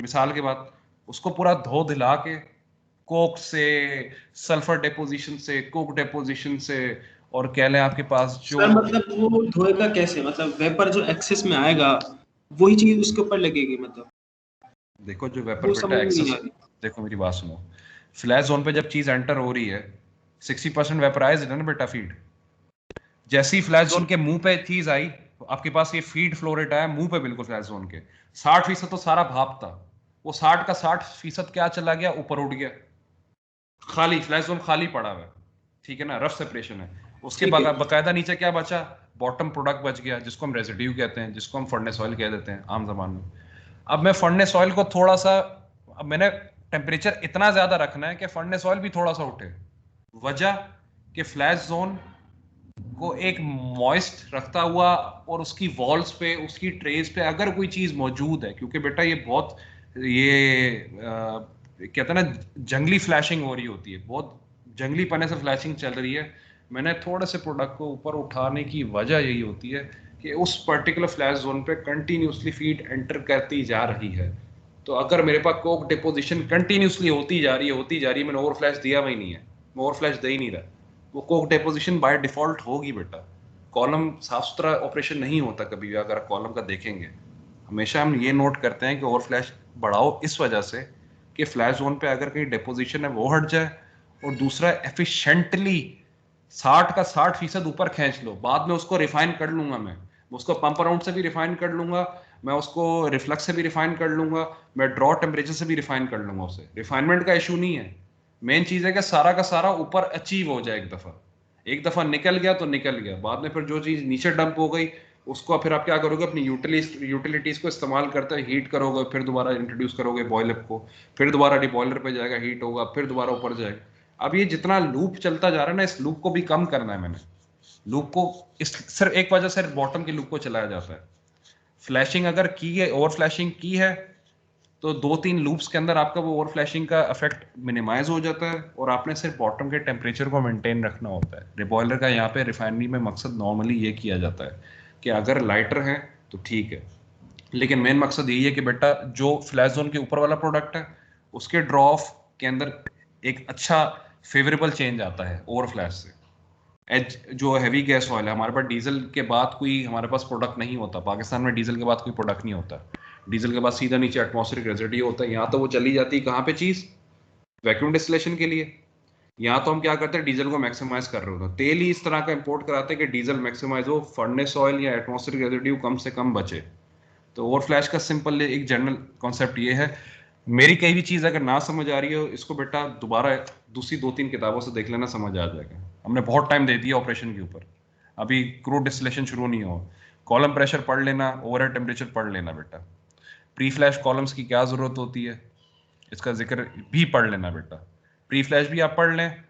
मिसाल के बाद उसको पूरा धो दिला के कोक से, सल्फर डिपोजिशन से, कोक डिपोजिशन से, और कह लें आपके पास जो सर मतलब वो धोएगा कैसे, मतलब वेपर जो एक्सेस में आएगा वही चीज उसके ऊपर लगेगी, मतलब देखो जो वेपर वो बेटा समझ में नहीं एक्सेस, आ रही। देखो मेरी बात सुनो, फ्लैश जोन पे जब चीज एंटर हो रही है 60% वेपराइज है ना बेटा फीड। जैसी फ्लैश जोन जी के मुंह पे चीज आई तो आपके पास ये फीड फ्लो रेट आया मुंह पे, बिल्कुल फ्लैश जोन के 60% तो सारा भाप था, वो 60 का 60% क्या चला गया, ऊपर उठ गया, खाली फ्लैश जोन खाली पड़ा हुआ है, ठीक है ना, रफ सेपरेशन है। उसके ठीक है। बकायदा नीचे क्या बचा, बॉटम प्रोडक्ट बच गया, जिसको हम रेजिड्यू कहते हैं, जिसको हम फर्नेस ऑयल कह देते हैं आम जबान में। अब मैं फर्नेस ऑयल को थोड़ा सा, अब मैंने टेम्परेचर इतना ज्यादा रखना है कि फर्नेस ऑयल भी थोड़ा सा उठे। वजह कि फ्लैश जोन को एक मॉइस्ट रखता हुआ और उसकी वॉल्स पे, उसकी ट्रेस पे अगर कोई चीज मौजूद है, क्योंकि बेटा ये बहुत कहते हैं ना जंगली फ्लैशिंग हो रही होती है, बहुत जंगली पने से फ्लैशिंग चल रही है। मैंने थोड़े से प्रोडक्ट को ऊपर उठाने की वजह यही होती है कि उस पर्टिकुलर फ्लैश जोन पे कंटिन्यूसली फीड एंटर करती जा रही है। तो अगर मेरे पास कोक डिपोजिशन कंटिन्यूसली होती जा रही है, मैंने ओवर फ्लैश दिया हुआ ही नहीं है, मैं ओवर फ्लैश दे ही नहीं रहा, वो कोक डिपोजिशन बाय डिफॉल्ट होगी बेटा। कॉलम साफ सुथरा ऑपरेशन नहीं होता कभी भी, अगर कॉलम का देखेंगे हमेशा हम ये नोट करते हैं कि ओवर फ्लैश बढ़ाओ इस वजह से कि फ्लैश जोन पे अगर कहीं डिपोजिशन है वो हट जाए, और दूसरा एफिशिएंटली 60 का 60% ऊपर खींच लो, बाद में उसको रिफाइन कर लूंगा, मैं उसको पंप अराउंड से भी रिफाइन कर लूंगा, मैं उसको रिफ्लक्स से भी रिफाइन कर लूंगा, मैं ड्रॉ टेम्परेचर से भी रिफाइन कर लूंगा। उसे रिफाइनमेंट का इशू नहीं है, मेन चीज है कि सारा का सारा ऊपर अचीव हो जाए। एक दफा निकल गया तो निकल गया, बाद में फिर जो चीज नीचे डंप हो गई उसको फिर आप क्या करोगे, अपनी यूटिलिटीज को इस्तेमाल करते हैं, हीट करोगे, फिर दोबारा इंट्रोड्यूस करोगे बॉयलर को, फिर दोबारा डिबॉयलर पे जाएगा, हीट होगा, फिर दोबारा ऊपर जाएगा। अब ये जितना लूप चलता जा रहा है ना, इस लूप को भी कम करना है मैंने। लूप को इस सिर्फ एक वजह से बॉटम के लूप को चलाया जाता है। फ्लैशिंग अगर की है, ओवर फ्लैशिंग की है, तो 2-3 लूप्स के अंदर आपका वो ओवर फ्लैशिंग का इफेक्ट मिनिमाइज हो जाता है, और आपने सिर्फ बॉटम के टेम्परेचर को मेंटेन रखना होता है। रिबॉयलर का यहाँ पे रिफाइनरी में मकसद नॉर्मली ये किया जाता है कि अगर लाइटर है तो ठीक है, लेकिन मेन मकसद यही है कि बेटा जो फ्लैश जोन के ऊपर वाला प्रोडक्ट है उसके ड्रॉ ऑफ के अंदर एक अच्छा फेवरेबल चेंज आता है ओवर फ्लैश से। एच जो हैवी गैस ऑयल है, हमारे पास डीजल के बाद कोई हमारे पास प्रोडक्ट नहीं होता, पाकिस्तान में डीजल के बाद कोई प्रोडक्ट नहीं होता, डीजल के बाद सीधा नीचे एटमॉस्फेरिक रेजिड्यू होता है। यहाँ तो वो चली जाती है कहाँ पे चीज, वैक्यूम डिस्टिलेशन के लिए। यहाँ तो हम क्या करते हैं, डीजल को मैक्सिमाइज कर रहे होते हैं, तेल ही इस तरह का इंपोर्ट कराते हैं कि डीजल मैक्सिमाइज हो, फर्नेस ऑयल या एटमॉस्फेरिक रेजिड्यू कम से कम बचे। तो ओवर फ्लैश का सिंपल एक जनरल कॉन्सेप्ट ये है, मेरी कई भी चीज़ अगर ना समझ आ रही हो, इसको बेटा दोबारा दूसरी 2-3 किताबों से देख लेना, समझ आ जाएगा। हमने बहुत टाइम दे दिया ऑपरेशन के ऊपर, अभी क्रूड डिस्टिलेशन शुरू नहीं हो। कॉलम प्रेशर पढ़ लेना, ओवरहेड टेम्परेचर पढ़ लेना बेटा, प्री फ्लैश कॉलम्स की क्या ज़रूरत होती है इसका जिक्र भी पढ़ लेना बेटा। प्री फ्लैश भी आप पढ़ लें,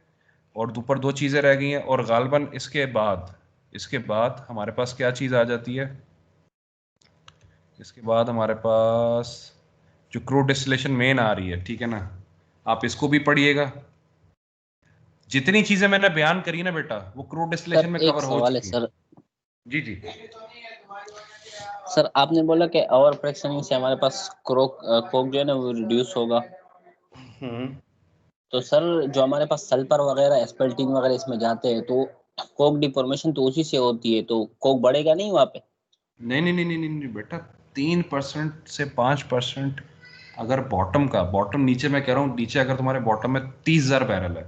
और ऊपर 2 चीज़ें रह गई हैं, और गालबन इसके बाद हमारे पास क्या चीज़ आ जाती है, इसके बाद हमारे पास जो क्रूड डिस्टिलेशन मेन आ रही है, ठीक है ना, आप इसको भी पढ़िएगा। जितनी चीजें मैंने बयान करी ना बेटा, वो क्रूड डिस्टिलेशन में एक कवर हो सवाल है चुकी सर। जी जी। सर आपने बोला कि ओवर फ्रैक्शनिंग से हमारे पास कोक जो है ना वो रिड्यूस होगा। तो सर जो हमारे पास सल्फर वगैरह एस्पेल्टिन वगैरह इसमें जाते हैं तो कोक डिफॉर्मेशन तो उसी से होती है, तो कोक बढ़ेगा नहीं वहाँ पे? नहीं नहीं नहीं नहीं नहीं बेटा, 3% से 5%। अगर बॉटम नीचे, मैं कह रहा हूँ नीचे, अगर तुम्हारे बॉटम में 30,000 बैरल है,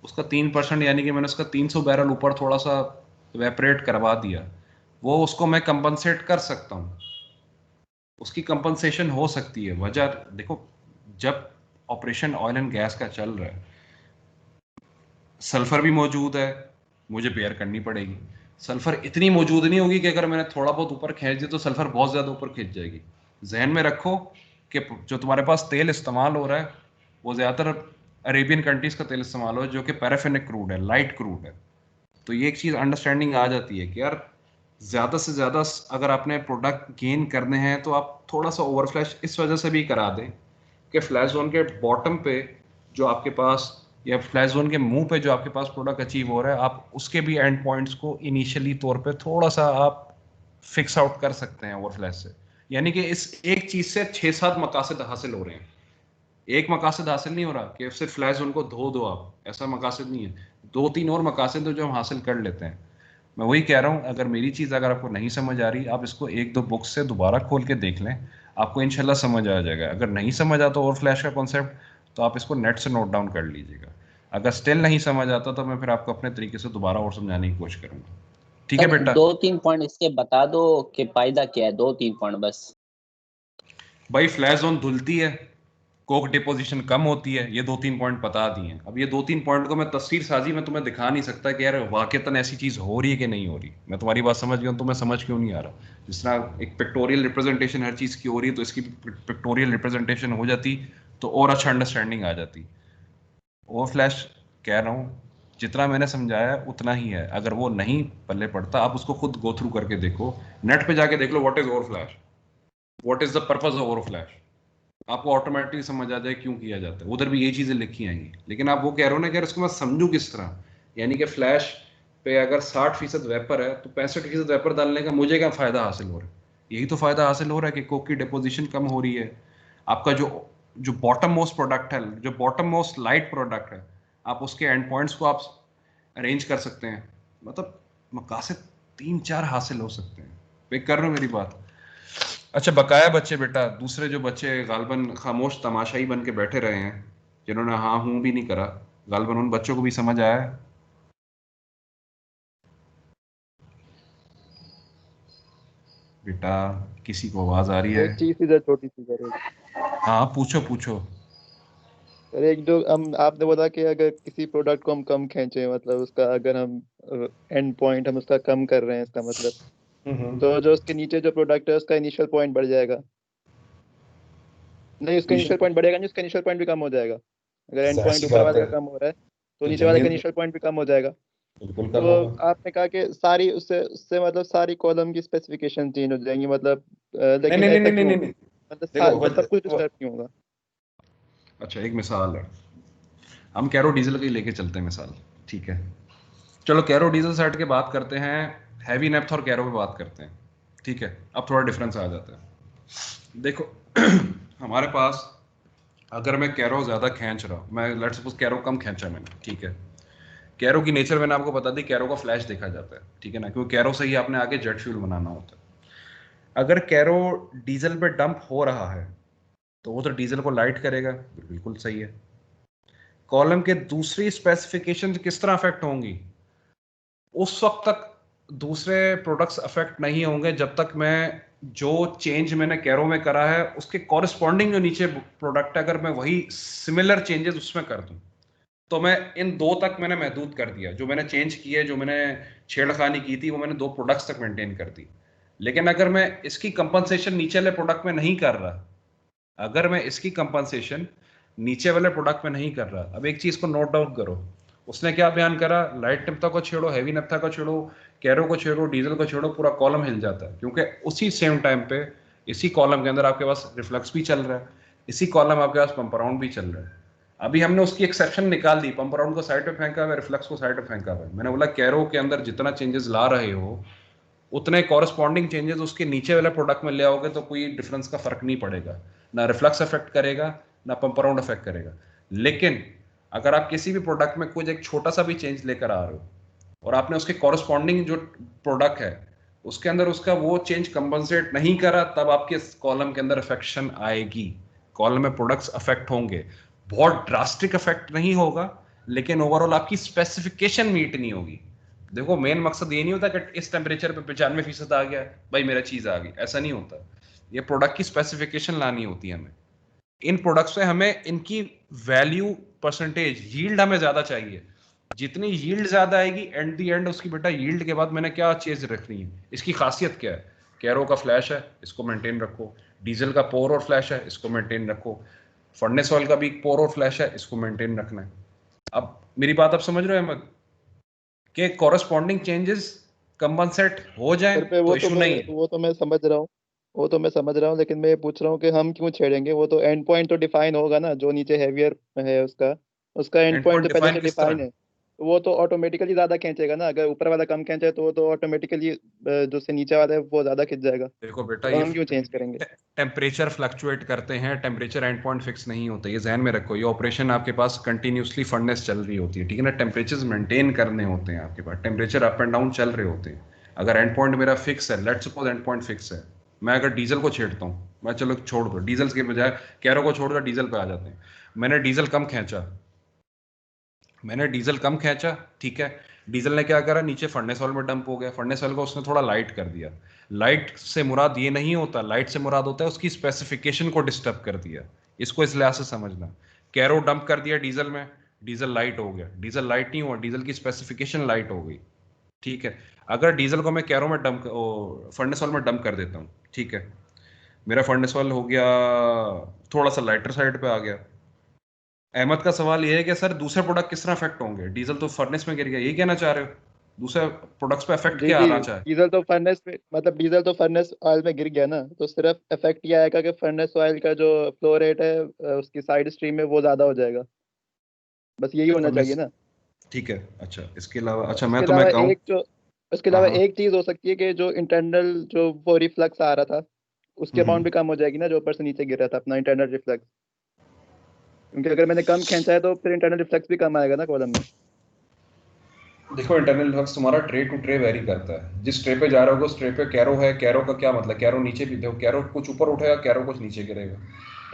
उसका 3%, यानी कि मैंने उसका 300 बैरल ऊपर थोड़ा सा वेपरेट करवा दिया, वो उसको मैं कंपनसेट कर सकता हूँ, उसकी कंपनसेशन हो सकती है। वजह देखो, जब ऑपरेशन ऑयल एंड गैस का चल रहा है, सल्फर भी मौजूद है, मुझे बेयर करनी पड़ेगी। सल्फर इतनी मौजूद नहीं होगी कि अगर मैंने थोड़ा बहुत ऊपर खींच दिया तो सल्फर बहुत ज़्यादा ऊपर खींच जाएगी। जहन में रखो कि जो तुम्हारे पास तेल इस्तेमाल हो रहा है, वो ज़्यादातर अरेबियन कंट्रीज़ का तेल इस्तेमाल हो रहा है, जो कि पैराफिनिक क्रूड है, लाइट क्रूड है। तो ये एक चीज़ अंडरस्टैंडिंग आ जाती है कि यार ज़्यादा से ज़्यादा अगर आपने प्रोडक्ट गेन करने हैं तो आप थोड़ा सा ओवरफ्लैश इस वजह से भी करा दें कि फ्लैश जोन के बॉटम पे जो आपके पास, या फ्लैश जोन के मुंह पे जो आपके पास प्रोडक्ट अचीव हो रहा है, आप उसके भी एंड पॉइंट्स को इनिशियली तौर पे थोड़ा सा आप फिक्स आउट कर सकते हैं ओवरफ्लैश से। यानी कि इस एक चीज़ से 6-7 मकासद हासिल हो रहे हैं। एक मकासद हासिल नहीं हो रहा कि सिर्फ फ्लैश जोन को धो दो आप, ऐसा मकासद नहीं है। 2-3 और मकासद जो हम हासिल कर लेते हैं। मैं वही कह रहा हूँ, अगर मेरी चीज़ अगर आपको नहीं समझ आ रही, आप इसको 1-2 बुक्स से दोबारा खोल के देख लें, आपको इंशाल्लाह समझ आ जाएगा। अगर नहीं समझ आता ओवर फ्लैश का कॉन्सेप्ट, तो आप इसको नेट से नोट डाउन कर लीजिएगा। अगर स्टिल नहीं समझ आता तो मैं फिर आपको अपने तरीके से दोबारा और समझाने की कोशिश करूँगा। ठीक है सर बेटा? 2-3 पॉइंट इसके बता दो कि फायदा क्या है, 2-3 पॉइंट बस। भाई फ्लैश जोन धुलती है, कोक डिपोजिशन कम होती है, ये 2-3 पॉइंट बता दिए हैं। अब ये 2-3 पॉइंट को मैं तस्वीर साजी में तुम्हें दिखा नहीं सकता कि यार वाकईतन ऐसी चीज़ हो रही है कि नहीं हो रही। मैं तुम्हारी बात समझ गया हूँ, तुम्हें समझ क्यों नहीं आ रहा। जिस तरह एक पिक्टोरियल रिप्रेजेंटेशन हर चीज़ की हो रही है, तो इसकी पिक्टोरियल रिप्रेजेंटेशन हो जाती तो और अच्छा अंडरस्टैंडिंग आ जाती। ओवर फ्लैश कह रहा हूँ, जितना मैंने समझाया उतना ही है। अगर वो नहीं पल्ले पड़ता, आप उसको खुद गो थ्रू करके देखो, नेट पे जाके देख लो what is over flash, what is the purpose of over flash, आपको ऑटोमेटिकली समझ आ जाए क्यों किया जाता है। उधर भी यही चीज़ें लिखी आएंगी। लेकिन आप वो कह रहे हो ना कि यार इसको मैं समझूं किस तरह, यानी कि फ्लैश पे अगर 60% वेपर है तो 65% वेपर डालने का मुझे क्या फ़ायदा हासिल हो रहा है? यही तो फ़ायदा हासिल हो रहा है कि कोक की डिपोजिशन कम हो रही है। आपका जो जो बॉटम मोस्ट प्रोडक्ट है, जो बॉटम मोस्ट लाइट प्रोडक्ट है, आप उसके एंड पॉइंट्स को आप अरेंज कर सकते हैं। मतलब मकासद 3-4 हासिल हो सकते हैं। पिक कर रहे हो मेरी बात? अच्छा, बकाया बच्चे बेटा, दूसरे जो बच्चे गालबन खामोश तमाशाई बन के बैठे रहे हैं, जिन्होंने हाँ हूँ भी नहीं करा, गालबन उन बच्चों को भी समझ आया है? बेटा किसी को आवाज आ रही है? एक चीज इधर छोटी सी सर, हाँ पूछो पूछो। सर एक जो हम आपने बोला कि अगर किसी प्रोडक्ट को हम कम खींचे, मतलब उसका अगर हम एंड पॉइंट हम उसका कम कर रहे हैं, इसका मतलब तो जो उसके नीचे जो प्रोडक्ट है उसका इनिशियल पॉइंट बढ़ जाएगा। नहीं, उसका इनिशियल पॉइंट बढ़ेगा नहीं, उसका इनिशियल पॉइंट भी कम हो जाएगा। अगर एंड जाहिर पॉइंट सी ऊपर बात वाले है, का कम हो रहा है तो तो नीचे वाले का जमीन इनिशियल पॉइंट भी कम हो जाएगा। बिल्कुल कम तो होगा। आपने कहा कि सारी उससे उससे मतलब सारी कॉलम की स्पेसिफिकेशन चेंज हो जाएंगी, मतलब नहीं लेकिन नहीं नहीं ऐसा नहीं नहीं क्यों नहीं होगा? नहीं। मतलब देखो सब कुछ डिस्टर्ब क्यों होगा? अच्छा एक मिसाल है, हम कैरो डीजल की लेके चलते हैं मिसाल, ठीक है? चलो कैरो डीजल से हट के बात करते हैं, हैवी नेफ्थ और कैरो पे बात करते हैं, ठीक है? अब थोड़ा डिफरेंस आ जाता है। देखो हमारे पास, अगर मैं कैरो ज़्यादा खींच रहा हूँ, मैं लेट्स सपोज कैरो कम खींचा मैंने, ठीक है? कैरो की नेचर मैंने आपको बता दी, कैरो का फ्लैश देखा जाता है, ठीक है ना, क्योंकि कैरो से ही आपने आगे जेट फ्यूल बनाना होता है। अगर कैरो डीजल पे डंप हो रहा है तो वो तो डीजल को लाइट करेगा, बिल्कुल सही है। कॉलम के दूसरी स्पेसिफिकेशन किस तरह अफेक्ट होंगी? उस वक्त तक दूसरे प्रोडक्ट्स अफेक्ट नहीं होंगे जब तक मैं जो चेंज मैंने कैरो में करा है उसके कॉरेस्पॉन्डिंग जो नीचे प्रोडक्ट है, अगर मैं वही सिमिलर चेंजेस उसमें कर दूं, तो मैं इन दो तक मैंने महदूद कर दिया। जो मैंने चेंज किए, जो मैंने छेड़खानी की थी, वो मैंने 2 प्रोडक्ट्स तक मेंटेन कर दी। लेकिन अगर मैं इसकी कंपनसेशन नीचे वाले प्रोडक्ट में नहीं कर रहा, अगर मैं इसकी कंपनसेशन नीचे वाले प्रोडक्ट में नहीं कर रहा, अब एक चीज को नोट डाउन करो, उसने क्या बयान करा, लाइट नफ्था को छेड़ो, हैवी नफ्था को छेड़ो, कैरो को छेड़ो, डीजल को छेड़ो, पूरा कॉलम हिल जाता है। क्योंकि उसी सेम टाइम पे इसी कॉलम के अंदर आपके पास रिफ्लक्स भी चल रहा है, इसी कॉलम आपके पास पंप अराउंड भी चल रहा है। अभी हमने उसकी एक्सेप्शन निकाल दी, पंप अराउंड को साइड पे फेंका हुआ है, रिफ्लक्स को साइड पे फेंका हुआ है। मैंने बोला कैरो के अंदर जितना चेंजेस ला रहे हो उतने कॉरेस्पॉन्डिंग चेंजेस उसके नीचे वाले प्रोडक्ट में ले आओगे तो कोई डिफरेंस का फर्क नहीं पड़ेगा, ना रिफ्लक्स अफेक्ट करेगा ना पंप अराउंड अफेक्ट करेगा। लेकिन अगर आप किसी भी प्रोडक्ट में कुछ एक छोटा सा भी चेंज लेकर आ रहे हो और आपने उसके कॉरेस्पॉन्डिंग जो प्रोडक्ट है उसके अंदर उसका वो चेंज कंपनसेट नहीं करा, तब आपके कॉलम के अंदर अफेक्शन आएगी, कॉलम में प्रोडक्ट्स अफेक्ट होंगे। बहुत ड्रास्टिक अफेक्ट नहीं होगा, लेकिन ओवरऑल आपकी स्पेसिफिकेशन मीट नहीं होगी। देखो मेन मकसद ये नहीं होता कि इस टेम्परेचर पे 95% आ गया भाई मेरा चीज आ गई, ऐसा नहीं होता। ये प्रोडक्ट की स्पेसिफिकेशन लानी होती है हमें। इन प्रोडक्ट्स पे हमें इनकी वैल्यू परसेंटेज यील्ड हमें ज्यादा चाहिए। जितनी यील्ड ज्यादा आएगी एंड दी एंड उसकी बेटा यील्ड के बाद मैंने क्या चीज रखनी है, इसकी खासियत क्या है। कैरो का फ्लैश है, इसको मेंटेन रखो। डीजल का पोर और फ्लैश है, इसको मेंटेन रखो। फर्नेस ऑयल का भी पोर और फ्लैश है, इसको मेंटेन रखना है। अब मेरी बात आप समझ रहे हो अहमद के कॉरेस्पॉन्डिंग चेंजेस कंपनसेट हो जाए सर पे तो इशू नहीं है। वो तो मैं समझ रहा हूँ, वो तो मैं समझ रहा हूँ, लेकिन मैं ये पूछ रहा हूँ कि हम क्यों छेड़ेंगे? वो तो एंड पॉइंट तो डिफाइन होगा ना, जो नीचे हैवियर है उसका उसका एंड एंड पॉइंट पॉइंट तो पहले डिफाइन से किस डिफाइन तरह? है। तो वो तो ऑटोमेटिकली ज्यादा खींचेगा ना, अगर ऊपर वाला कम खींचे तो वो तो ऑटोमेटिकली जो से नीचे वाला है वो ज्यादा खींच जाएगा। देखो बेटा तो ये हम क्यों चेंज करेंगे? टेम्परेचर फ्लक्चुएट करते हैं, टेम्परेचर एंड पॉइंट फिक्स नहीं होता, ये ध्यान में रखो। ये ऑपरेशन आपके पास कंटिन्यूसली फर्नेस चल रही होती है, ठीक है ना। टेम्परेचर्स मेंटेन करने होते हैं आपके पास, टेम्परेचर अप एंड डाउन चल रहे होते हैं। अगर एंड पॉइंट मेरा फिक्स है, let's suppose and point fix है, मैं अगर डीजल को छेड़ता हूँ, मैं चलो छोड़ दो डीजल के बजाय कैरो को छोड़ दो, डीजल पे आ जाते हैं। मैंने डीजल कम खींचा, ठीक है। डीजल ने क्या करा, नीचे फर्नेस ऑयल में डंप हो गया, फर्नेस ऑयल को उसने थोड़ा लाइट कर दिया। लाइट से मुराद ये नहीं होता, लाइट से मुराद होता है उसकी स्पेसिफिकेशन को डिस्टर्ब कर दिया। इसको इस लिहाज से समझना। कैरो डंप कर दिया डीजल में, डीजल लाइट हो गया। डीजल लाइट नहीं हुआ, डीजल की स्पेसिफिकेशन लाइट हो गई, ठीक है। अगर डीजल को मैं कैरो में डंप फर्नेस ऑयल में डंप कर देता हूँ, ठीक है, मेरा फर्नेस ऑयल हो गया थोड़ा सा लाइटर साइड पे आ गया। अहमद का सवाल ये है कि सर दूसरे प्रोडक्ट किस तरह अफेक्ट होंगे, डीजल तो फर्नेस में गिर गया, यही कहना चाह रहे हो? दूसरे प्रोडक्ट्स पे अफेक्ट जी क्या जी, आना चाहे? डीजल तो फर्नेस ऑयल में गिर गया ना, तो सिर्फ इफेक्ट ये आएगा कि फर्नेस ऑयल का जो फ्लो रेट है उसकी साइड स्ट्रीम में वो ज्यादा हो जाएगा। बस यही होना चाहिए फर्नेस, ना। ठीक है। अच्छा इसके अलावा, अच्छा मैं उसके तुम्हें अलावा कहूँ। एक जो उसके हाँ अलावा हाँ। एक चीज हो सकती है कि जो इंटरनल जो वो रिफ्लक्स आ रहा था उसके हम्म, अमाउंट भी कम हो जाएगी ना, जो ऊपर से नीचे गिर रहा था अपना इंटरनल रिफ्लक्स। क्योंकि अगर मैंने कम खींचा है तो फिर इंटरनल रिफ्लक्स भी कम आएगा ना कॉलम में। देखो इंटरनल रिफ्लक्स तुम्हारा ट्रे टू ट्रे वेरी करता है। जिस ट्रे पे जा रहे हो उस ट्रे पे कैरो है, कैरो का क्या मतलब, कैरो नीचे भी देखो, कैरो कुछ ऊपर उठेगा, कैरो कुछ नीचे गिरेगा।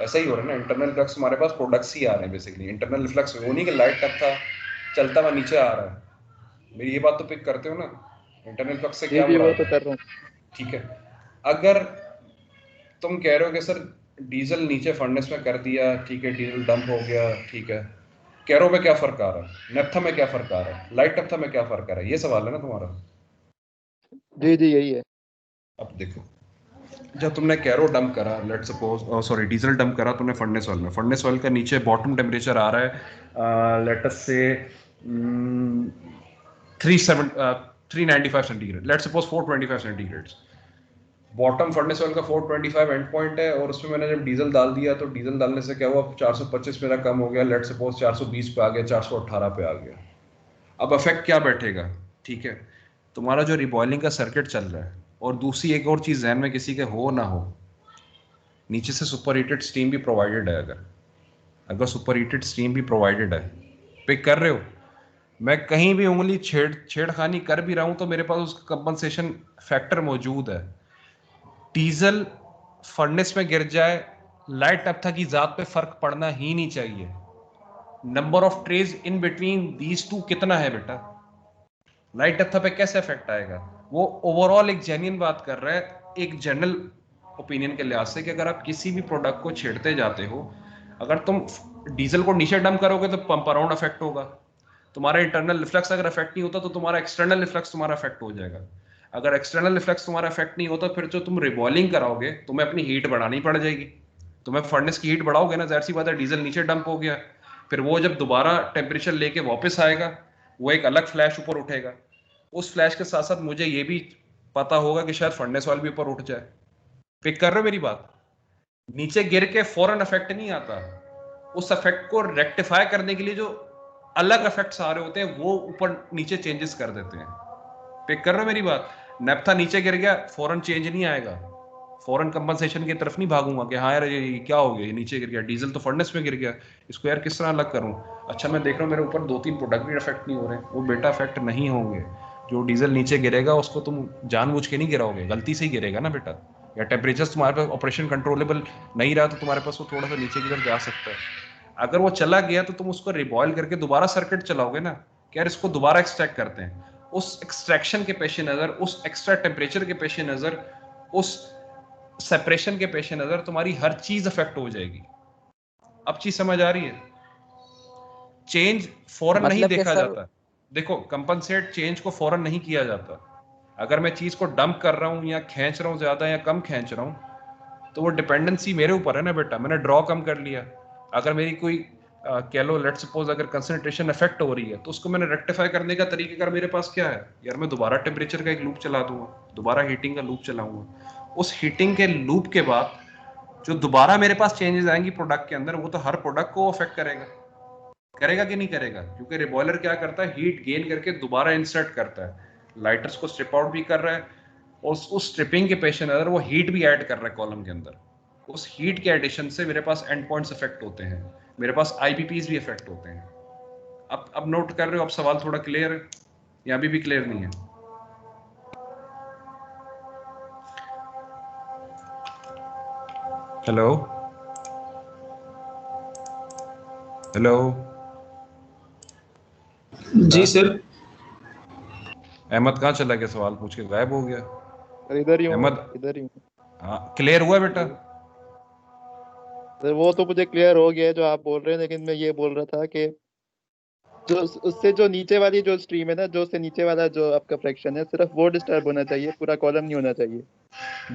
ऐसा ही हो रहा है ना। इंटरनल रिफ्लक्स हमारे पास प्रोडक्ट्स ही आ रहे हैं बेसिकली। इंटरनल रिफ्लक्स वो नहीं कि लाइट तक था चलता हुआ नीचे आ रहा है। मेरी ये बात तो पिक करते हो ना, इंटरनल रिफ्लक्स से जी क्या जी, वो मुराद तो है? कर रहा हूँ। ठीक है। अगर तुम कह रहे हो कि सर डीजल नीचे फर्नेस में कर दिया, ठीक है, डीजल डंप हो गया, ठीक है, कैरो में क्या फर्क आ रहा है, नेफ्था में क्या फर्क आ रहा है, लाइट नेफ्था में क्या फर्क आ रहा है, ये सवाल है ना तुम्हारा। जी जी, यही है। अब देखो, जब तुमने कैरो डंप करा, let suppose sorry diesel dump करा तुमने फर्नेस ऑयल में, फर्नेस ऑयल का नीचे बॉटम टेम्परेचर आ रहा है लेट अस से 395 centigrade, let suppose 425 centigrade. Bottom furnace oil का 425 एंड पॉइंट है, और उसमें मैंने जब डीजल डाल दिया तो डीजल डालने से क्या हुआ, 425 मेरा कम हो गया, लेट सपोज 420 पे आ गया, 418 पे आ गया। अब इफेक्ट क्या बैठेगा, ठीक है, तुम्हारा जो रिबॉइलिंग का सर्किट चल रहा है, और दूसरी एक और चीज जहन में किसी के हो ना हो, नीचे से सुपर हीटेड स्टीम भी प्रोवाइडेड है। अगर अगर सुपर हीटेड स्टीम भी प्रोवाइडेड है, पिक कर रहे हो, मैं कहीं भी उंगली छेड़खानी कर भी रहा हूं तो मेरे पास उसका कंपनसेशन फैक्टर मौजूद है। डीजल फर्नेस में गिर जाए, लाइट नफ्था की जात पे फर्क पड़ना ही नहीं चाहिए। Number of trays in between these two कितना है बेटा, लाइट नफ्था पे कैसे इफेक्ट आएगा? वो ओवरऑल एक जेन्युइन बात कर रहा है, एक जनरल ओपिनियन के लिहाज से कि अगर आप किसी भी प्रोडक्ट को छेड़ते जाते हो, अगर तुम डीजल को नीचे डंप करोगे तो पंप अराउंड अफेक्ट होगा, तुम्हारा इंटरनल रिफ्लेक्स अगर अफेक्ट नहीं होता तो तुम्हारा एक्सटर्नल रिफ्लेक्स तुम्हारा अफेक्ट हो जाएगा। अगर एक्सटर्नल रिफ्लेक्स तुम्हारा अफेक्ट नहीं होता, फिर जो तुम रिबॉइलिंग कराओगे तुम्हें अपनी हीट बढ़ानी पड़ जाएगी। तुम्हें फर्नेस की हीट बढ़ाओगे ना, जाहिर सी बात है डीजल नीचे डंप हो गया, फिर वो जब दोबारा टेम्परेचर लेके वापस आएगा वो एक अलग फ्लैश ऊपर उठेगा। उस फ्लैश के साथ साथ मुझे ये भी पता होगा कि शायद फर्नेस ऑयल भी ऊपर उठ जाए। पिक कर रहे हो मेरी बात? नीचे गिर के फौरन इफेक्ट नहीं आता, उस इफेक्ट को रेक्टिफाई करने के लिए जो अलग इफेक्ट्स आ रहे होते हैं वो ऊपर नीचे चेंजेस कर देते हैं। पिक कर रहे हो मेरी बात? नेप्था नीचे गिर गया, फौरन चेंज नहीं आएगा, फौरन कंपनसेशन की तरफ नहीं भागूंगा कि हाँ यार ये क्या हो गया, ये नीचे गिर गया, डीजल तो फर्नेस में गिर गया, इसको यार किस तरह अलग करूं। अच्छा मैं देख रहा हूँ मेरे ऊपर 2-3 प्रोडक्ट भी इफेक्ट नहीं हो रहे, वो बेटा इफेक्ट नहीं होंगे। जो डीजल नीचे गिरेगा उसको तुम जानबूझ के नहीं गिराओगे, गलती से ही गिरेगा ना बेटा, या टेम्परेचर तुम्हारे पास ऑपरेशन कंट्रोलेबल नहीं रहा तो तुम्हारे पास वो थोड़ा सा नीचे की तरफ जा सकता है। अगर वो चला गया तो तुम उसको रिबॉयल करके दोबारा सर्किट चलाओगे ना कि यार इसको दोबारा एक्सट्रैक्ट करते हैं। उस एक्सट्रैक्शन के पेश नज़र, उस एक्स्ट्रा टेम्परेचर के पेश नज़र, उस सेपरेशन के पेश नज़र तुम्हारी हर चीज अफेक्ट हो जाएगी। अब चीज समझ आ रही है? चेंज फौरन नहीं देखा जाता। देखो कंपनसेट चेंज को फौरन नहीं किया जाता। अगर मैं चीज को डंप कर रहा हूं या खींच रहा हूं ज्यादा या कम खींच रहा हूं तो वो डिपेंडेंसी मेरे ऊपर है ना बेटा। मैंने ड्रॉ कम कर लिया, अगर मेरी कोई कह लो लेट्स सपोज अगर कंसंट्रेशन इफेक्ट हो रही है तो उसको मैंने रेक्टिफाई करने का तरीका मेरे पास क्या है यार, मैं दोबारा टेम्परेचर का एक लूप चला दूंगा, दोबारा हीटिंग का लूप चलाऊंगा। उस हीटिंग के लूप के बाद जो दोबारा मेरे पास चेंजेस आएंगी प्रोडक्ट के अंदर, वो तो हर प्रोडक्ट को अफेक्ट करेगा कि नहीं करेगा? क्योंकि रिबॉयलर क्या करता है, हीट गेन करके दोबारा इंसर्ट करता है, लाइटर्स को स्ट्रिप आउट भी कर रहा है और उस स्ट्रिपिंग के पेश नज़र वो हीट भी ऐड कर रहा है कॉलम के अंदर। उस हीट के एडिशन से मेरे पास एंड पॉइंट्स इफेक्ट होते हैं, मेरे पास आईबीपीज भी इफेक्ट होते हैं। अब नोट कर रहे हो? अब सवाल थोड़ा क्लियर है या अभी भी क्लियर नहीं है? हेलो हेलो जी सर। अहमद कहाँ चला गया? सवाल पूछ के गायब हो गया। इधर ही हूँ, अहमद इधर ही हूँ। हाँ क्लियर हुआ बेटा? सर वो तो मुझे क्लियर हो गया है जो आप बोल रहे हैं, लेकिन मैं ये बोल रहा था कि जो उससे जो नीचे वाली जो स्ट्रीम है ना, जो उससे नीचे वाला जो आपका फ्रैक्शन है, सिर्फ वो डिस्टर्ब होना चाहिए, पूरा कॉलम नहीं होना चाहिए।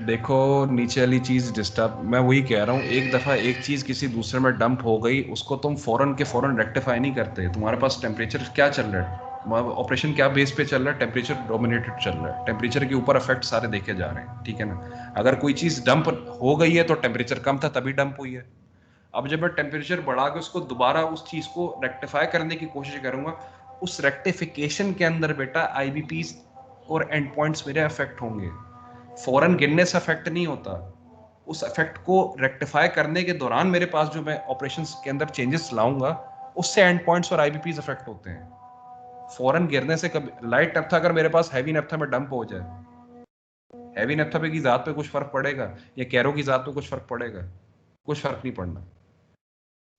देखो नीचे वाली चीज डिस्टर्ब, मैं वही कह रहा हूँ, एक दफा एक चीज किसी दूसरे में डंप हो गई उसको तुम फौरन के फौरन रेक्टिफाई नहीं करते। तुम्हारे पास टेम्परेचर क्या चल रहा है, ऑपरेशन क्या बेस पे चल रहा है? टेम्परेचर डोमिनेटेड चल रहा है, टेम्परेचर के ऊपर इफेक्ट सारे देखे जा रहे हैं, ठीक है ना। अगर कोई चीज डंप हो गई है तो टेम्परेचर कम था तभी डंप हुई है। अब जब मैं टेम्परेचर बढ़ा के उसको दोबारा उस चीज को रेक्टिफाई करने की कोशिश करूंगा, उस रेक्टिफिकेशन के अंदर बेटा आईबीपीज और एंड पॉइंट्स मेरे अफेक्ट होंगे। फौरन गिरने से अफेक्ट नहीं होता, उस अफेक्ट को रेक्टिफाई करने के दौरान मेरे पास जो मैं ऑपरेशंस के अंदर चेंजेस लाऊंगा उससे एंड पॉइंट्स और आईबीपीज अफेक्ट होते हैं। फौरन गिरने से कभी लाइट नफ्था अगर मेरे पास हैवी नफ्था में डंप हो जाए, हैवी नफ्था पे की जात पे कुछ फर्क पड़ेगा या कैरो की जात पे कुछ फर्क पड़ेगा? कुछ फर्क नहीं पड़ना।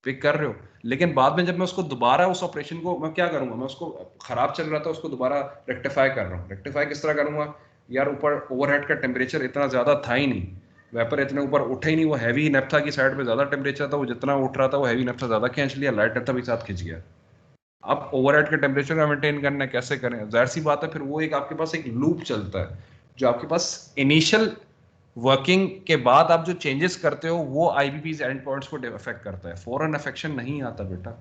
पिक कर रहे हो? लेकिन बाद में जब मैं उसको दोबारा उस ऑपरेशन को मैं क्या करूंगा, मैं उसको खराब चल रहा था उसको दोबारा रेक्टिफाई कर रहा हूँ। रेक्टिफाई किस तरह करूंगा यार, ऊपर ओवरहेड का टेम्परेचर इतना ज्यादा था ही नहीं, वेपर इतने ऊपर उठे ही नहीं, वो हैवी नेफ्था की साइड पे ज्यादा टेम्परेचर था, वो जितना उठ रहा था वो हैवी नेफ्था ज्यादा खींच लिया, लाइट नेफ्था भी साथ खींच गया। अब ओवरहेड के टेम्परेचर का मेंटेन करना है, कैसे करें? जाहिर सी बात है फिर वो एक आपके पास एक लूप चलता है जो आपके पास इनिशियल वर्किंग के बाद आप जो चेंजेस करते हो वो आईबीपीज एंड पॉइंट्स को अफेक्ट करता है। फौरन अफेक्शन नहीं आता बेटा।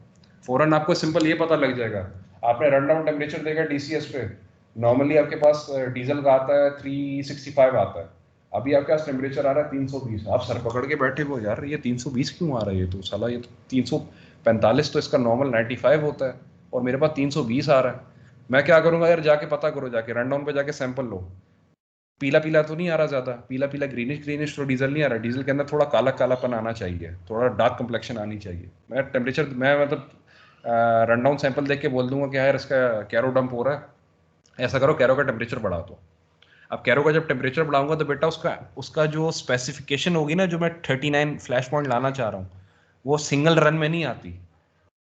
फौरन आपको सिंपल ये पता लग जाएगा, आपने रन डाउन टेम्परेचर देखा डीसीएस पे, नॉर्मली आपके पास डीजल का आता है 365 आता है, अभी आपके पास टेम्परेचर आ रहा है 320। आप सर पकड़ के बैठे हो यार ये 320 क्यों आ रहा है, ये तो साला ये तो 345 तो इसका नॉर्मल 95 होता है और मेरे पास 320 आ रहा है। मैं क्या करूंगा यार, जाके पता करो, जाके रन डाउन पे जाके सैंपल लो, पीला पीला तो नहीं आ रहा ज्यादा, पीला पीला ग्रीनिश तो डीजल नहीं आ रहा, डीजल के अंदर थोड़ा काला कालापन आना चाहिए, थोड़ा डार्क कंप्लेक्शन आनी चाहिए। मैं टेम्परेचर मैं मतलब रन डाउन सैंपल देख के बोल दूंगा कि यार इसका कैरो डंप हो रहा है, ऐसा करो कैरो का टेम्परेचर बढ़ा दो। अब कैरो का जब टेम्परेचर बढ़ाऊंगा तो बेटा उसका जो स्पेसिफिकेशन होगी ना, जो मैं 39 फ्लैश पॉइंट लाना चाह रहा हूँ, वो सिंगल रन में नहीं आती,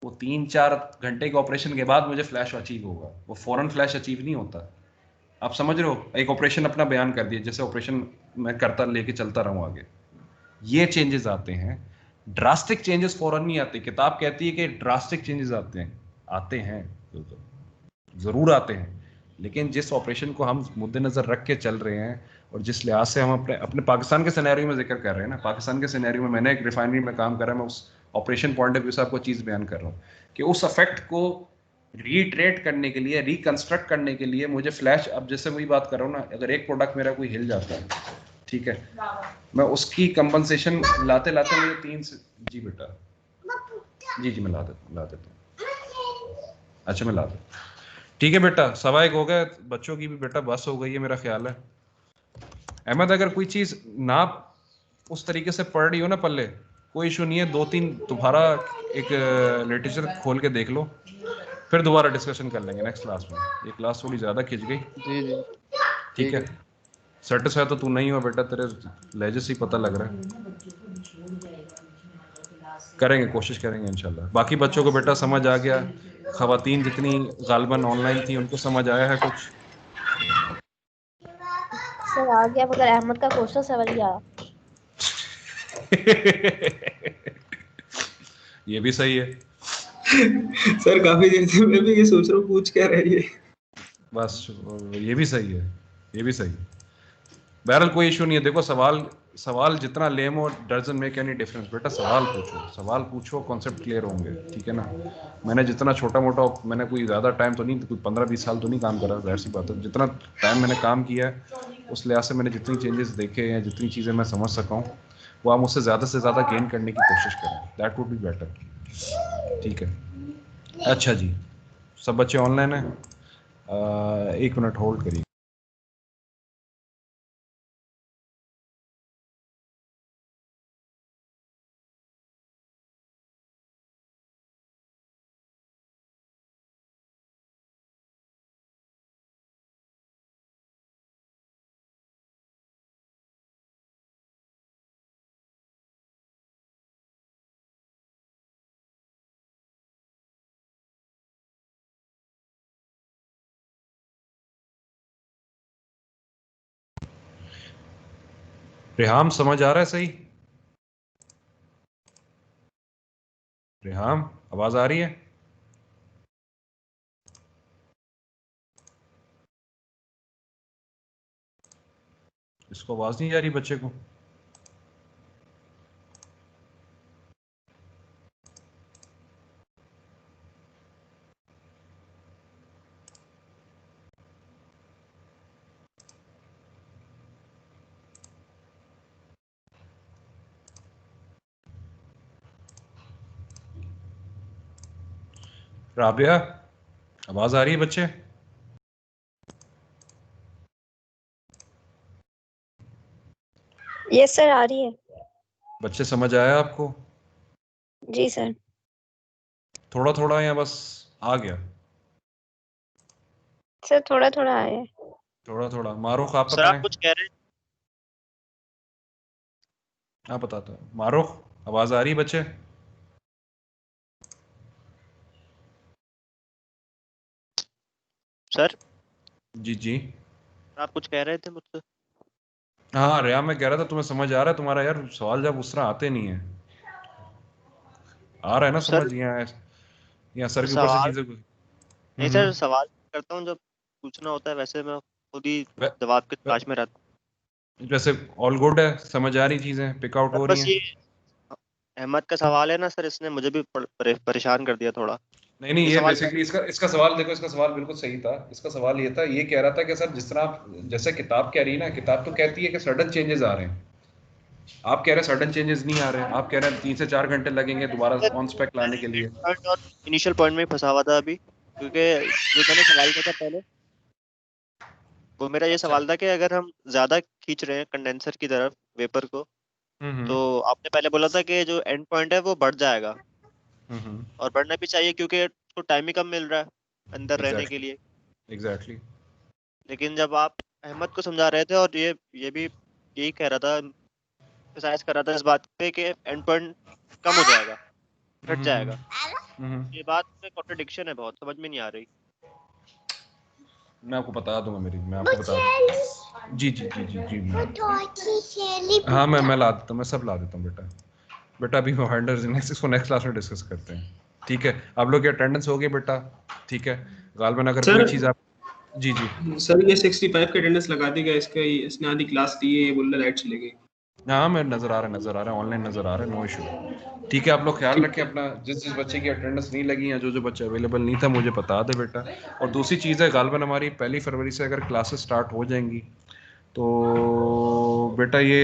वो 3-4 घंटे के ऑपरेशन के बाद मुझे फ्लैश अचीव होगा, वो फौरन फ्लैश अचीव नहीं होता। आप समझ रहे हो? एक ऑपरेशन अपना बयान कर दिया, जैसे ऑपरेशन मैं करता लेके चलता रहूं आगे। ये चेंजेस आते हैं। ड्रास्टिक चेंजेस फौरन नहीं आते। किताब कहती है कि ड्रास्टिक चेंजेस आते हैं जरूर आते हैं, लेकिन जिस ऑपरेशन को हम मुद्देनजर रख के चल रहे हैं और जिस लिहाज से हम अपने अपने पाकिस्तान के सिनेरियो में जिक्र कर रहे हैं ना, पाकिस्तान के सिनेरियो में मैंने एक रिफाइनरी में काम कर रहा है, मैं उस ऑपरेशन पॉइंट ऑफ व्यू से आपको चीज़ बयान कर रहा हूँ कि उस इफेक्ट को रीट्रेट करने के लिए, रिकंस्ट्रक्ट करने के लिए मुझे फ्लैश, अब जैसे वही बात कर रहा हूँ ना, अगर एक प्रोडक्ट मेरा कोई हिल जाता है, ठीक है, मैं उसकी कंपनसेशन लाते लाते मुझे 3 से, जी बेटा, जी मैं ला देता हूँ, अच्छा मैं ला देता, ठीक है बेटा, 1:15 हो गए, बच्चों की भी बेटा बस हो गई है मेरा ख्याल है। अहमद, अगर कोई चीज़ ना उस तरीके से पढ़ रही हो ना पल्ले, कोई इशू नहीं है, 2-3 दोबारा एक लिटरेचर खोल के देख लो, फिर दोबारा डिस्कशन कर लेंगे नेक्स्ट क्लास में। ये क्लास थोड़ी ज़्यादा खिंच गई। जी ठीक है। सेटिस्फाई तो तू नहीं हो बेटा, तेरे लहजे से ही पता लग रहा है। करेंगे, कोशिश करेंगे इंशाल्लाह। बाकी बच्चों को बेटा समझ आ गया, खवातीन जितनी गालिबन ऑनलाइन थी उनको समझ आया है कुछ? सर आ गया, मगर अहमद का क्वेश्चन समझ नहीं आया। ये भी सही है। सर काफी देर से मैं भी ये सोच रहा हूँ पूछ क्या रही है। बस ये भी सही है, ये भी सही है। बहरहाल कोई इशू नहीं है। देखो सवाल जितना लेम हो, डजंट मेक एनी डिफरेंस बेटा। सवाल पूछो, कॉन्सेप्ट क्लियर होंगे, ठीक है ना। मैंने जितना छोटा मोटा, मैंने कोई ज़्यादा टाइम तो नहीं, कोई 15-20 साल तो नहीं काम करा, जाहिर सी बात है। जितना टाइम मैंने काम किया है उस लिहाज से मैंने जितनी चेंजेस देखे हैं, जितनी चीज़ें मैं समझ सका हूँ, वो आप मुझसे ज़्यादा से ज़्यादा गेन करने की कोशिश करें, दैट वुड बी बेटर, ठीक है। अच्छा जी, सब बच्चे ऑनलाइन हैं? 1 मिनट होल्ड करिए। रेहाम समझ आ रहा है सही? रेहाम आवाज आ रही है? इसको आवाज नहीं जा रही बच्चे को? राबिया आवाज आ रही है बच्चे? यस सर, आ रही है। बच्चे समझ आया आपको? जी सर। थोड़ा थोड़ा या बस आ गया? सर थोड़ा थोड़ा आया है। थोड़ा थोड़ा। मारूख आप सर आप बताएं। कुछ कह रहे हैं? आप बताता हूँ। मारूख आवाज आ रही है बच्चे? सर जी जी। आप कुछ कह रहे थे मुझसे? हाँ रेहा, मैं कह रहा था तुम्हें समझ आ रहा है तुम्हारा, यार सवाल जब उस तरह आते नहीं है। आ रहा है ना सर समझ? यहाँ सर के ऊपर से सवाल चीजें। नहीं सर, सवाल करता हूँ जब पूछना होता है, वैसे मैं खुद ही जवाब की तलाश में रहता वैसे ऑल गुड है, समझ आ रही चीजें, पिक आउट हूँ। हो सर रही बस हैं? ये अहमद का सवाल है ना सर, इसने मुझे भी परेशान कर दिया थोड़ा। नहीं, ये ये सवाल बेसिकली इसका सवाल देखो, इसका सवाल बिल्कुल सही था। इसका सवाल ये था, ये कह रहा था कि सर जिस तरह जैसे किताब कह रही है ना, किताब तो कहती है कि सडन चेंजेस आ रहे हैं, आप कह रहे हैं सडन चेंजेस नहीं आ रहे हैं, आप कह रहे हैं 3 से 4 घंटे लगेंगे दोबारा ऑन स्पेक लाने के लिए। पॉइंट और इनिशियल पॉइंट में ही फंसा हुआ था अभी, क्योंकि जो मैंने सवाल किया था पहले, वो मेरा ये अच्छा। सवाल था कि अगर हम ज्यादा खींच रहे हैं कंडेंसर की तरफ वेपर को, तो आपने पहले बोला था कि जो एंड पॉइंट है वो बढ़ जाएगा, और बढ़ना भी चाहिए क्योंकि उसको टाइम ही कम मिल रहा है अंदर रहने के लिए। एग्जैक्टली। लेकिन जब आप अहमद को समझा रहे थे, और ये भी यही कह रहा था, emphasize कर रहा था इस बात पे कि एंड पॉइंट कम हो जाएगा, घट जाएगा, ये बात में कॉन्ट्रडिक्शन है, बहुत समझ में नहीं आ रही। मैं आपको बता दूंगा मैं आपको बता दूंगा। जी हाँ मैं ला देता हूँ, मैं सब ला देता हूँ बेटा अभी इसको नेक्स्ट क्लास में डिस्कस करते हैं, ठीक है। आप लोग की अटेंडेंस हो गई बेटा, ठीक है। गालबन अगर कोई चीज़ आप जी सर ये 65 के अटेंडेंस लगा दी गया, इसने आधी क्लास दी है, ये बोल रहा लाइट चली गई। हाँ मैं नज़र आ रहा है ऑनलाइन नज़र आ रहा है, नो इशू, ठीक है। आप लोग ख्याल रखें अपना, जिस बच्चे की अटेंडेंस नहीं लगी या जो बच्चा अवेलेबल नहीं था मुझे बता दे बेटा। और दूसरी चीज़ है, गालबन हमारी 1 फरवरी से अगर क्लासेस स्टार्ट हो जाएंगी तो बेटा ये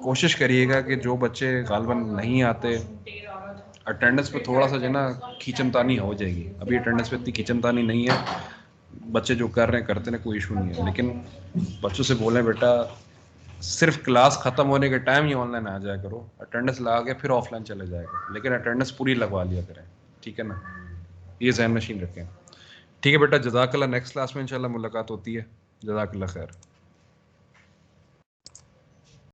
कोशिश करिएगा कि जो बच्चे गालबन नहीं आते, अटेंडेंस पे थोड़ा सा जो है ना खींचमतानी हो जाएगी। अभी अटेंडेंस पे इतनी खींचमतानी नहीं है, बच्चे जो कर रहे हैं करते हैं, कोई इशू नहीं है। लेकिन बच्चों से बोलें बेटा सिर्फ क्लास ख़त्म होने के टाइम ही ऑनलाइन आ जाया करो, अटेंडेंस लगा के फिर ऑफलाइन चले जाएगा, लेकिन अटेंडेंस पूरी लगवा लिया करें, ठीक है ना। ये ज़हन नशीन रखें, ठीक है बेटा। जज़ाकल्लाह, नेक्स्ट क्लास में इंशाल्लाह मुलाकात होती है। जज़ाकल्लाह खैर।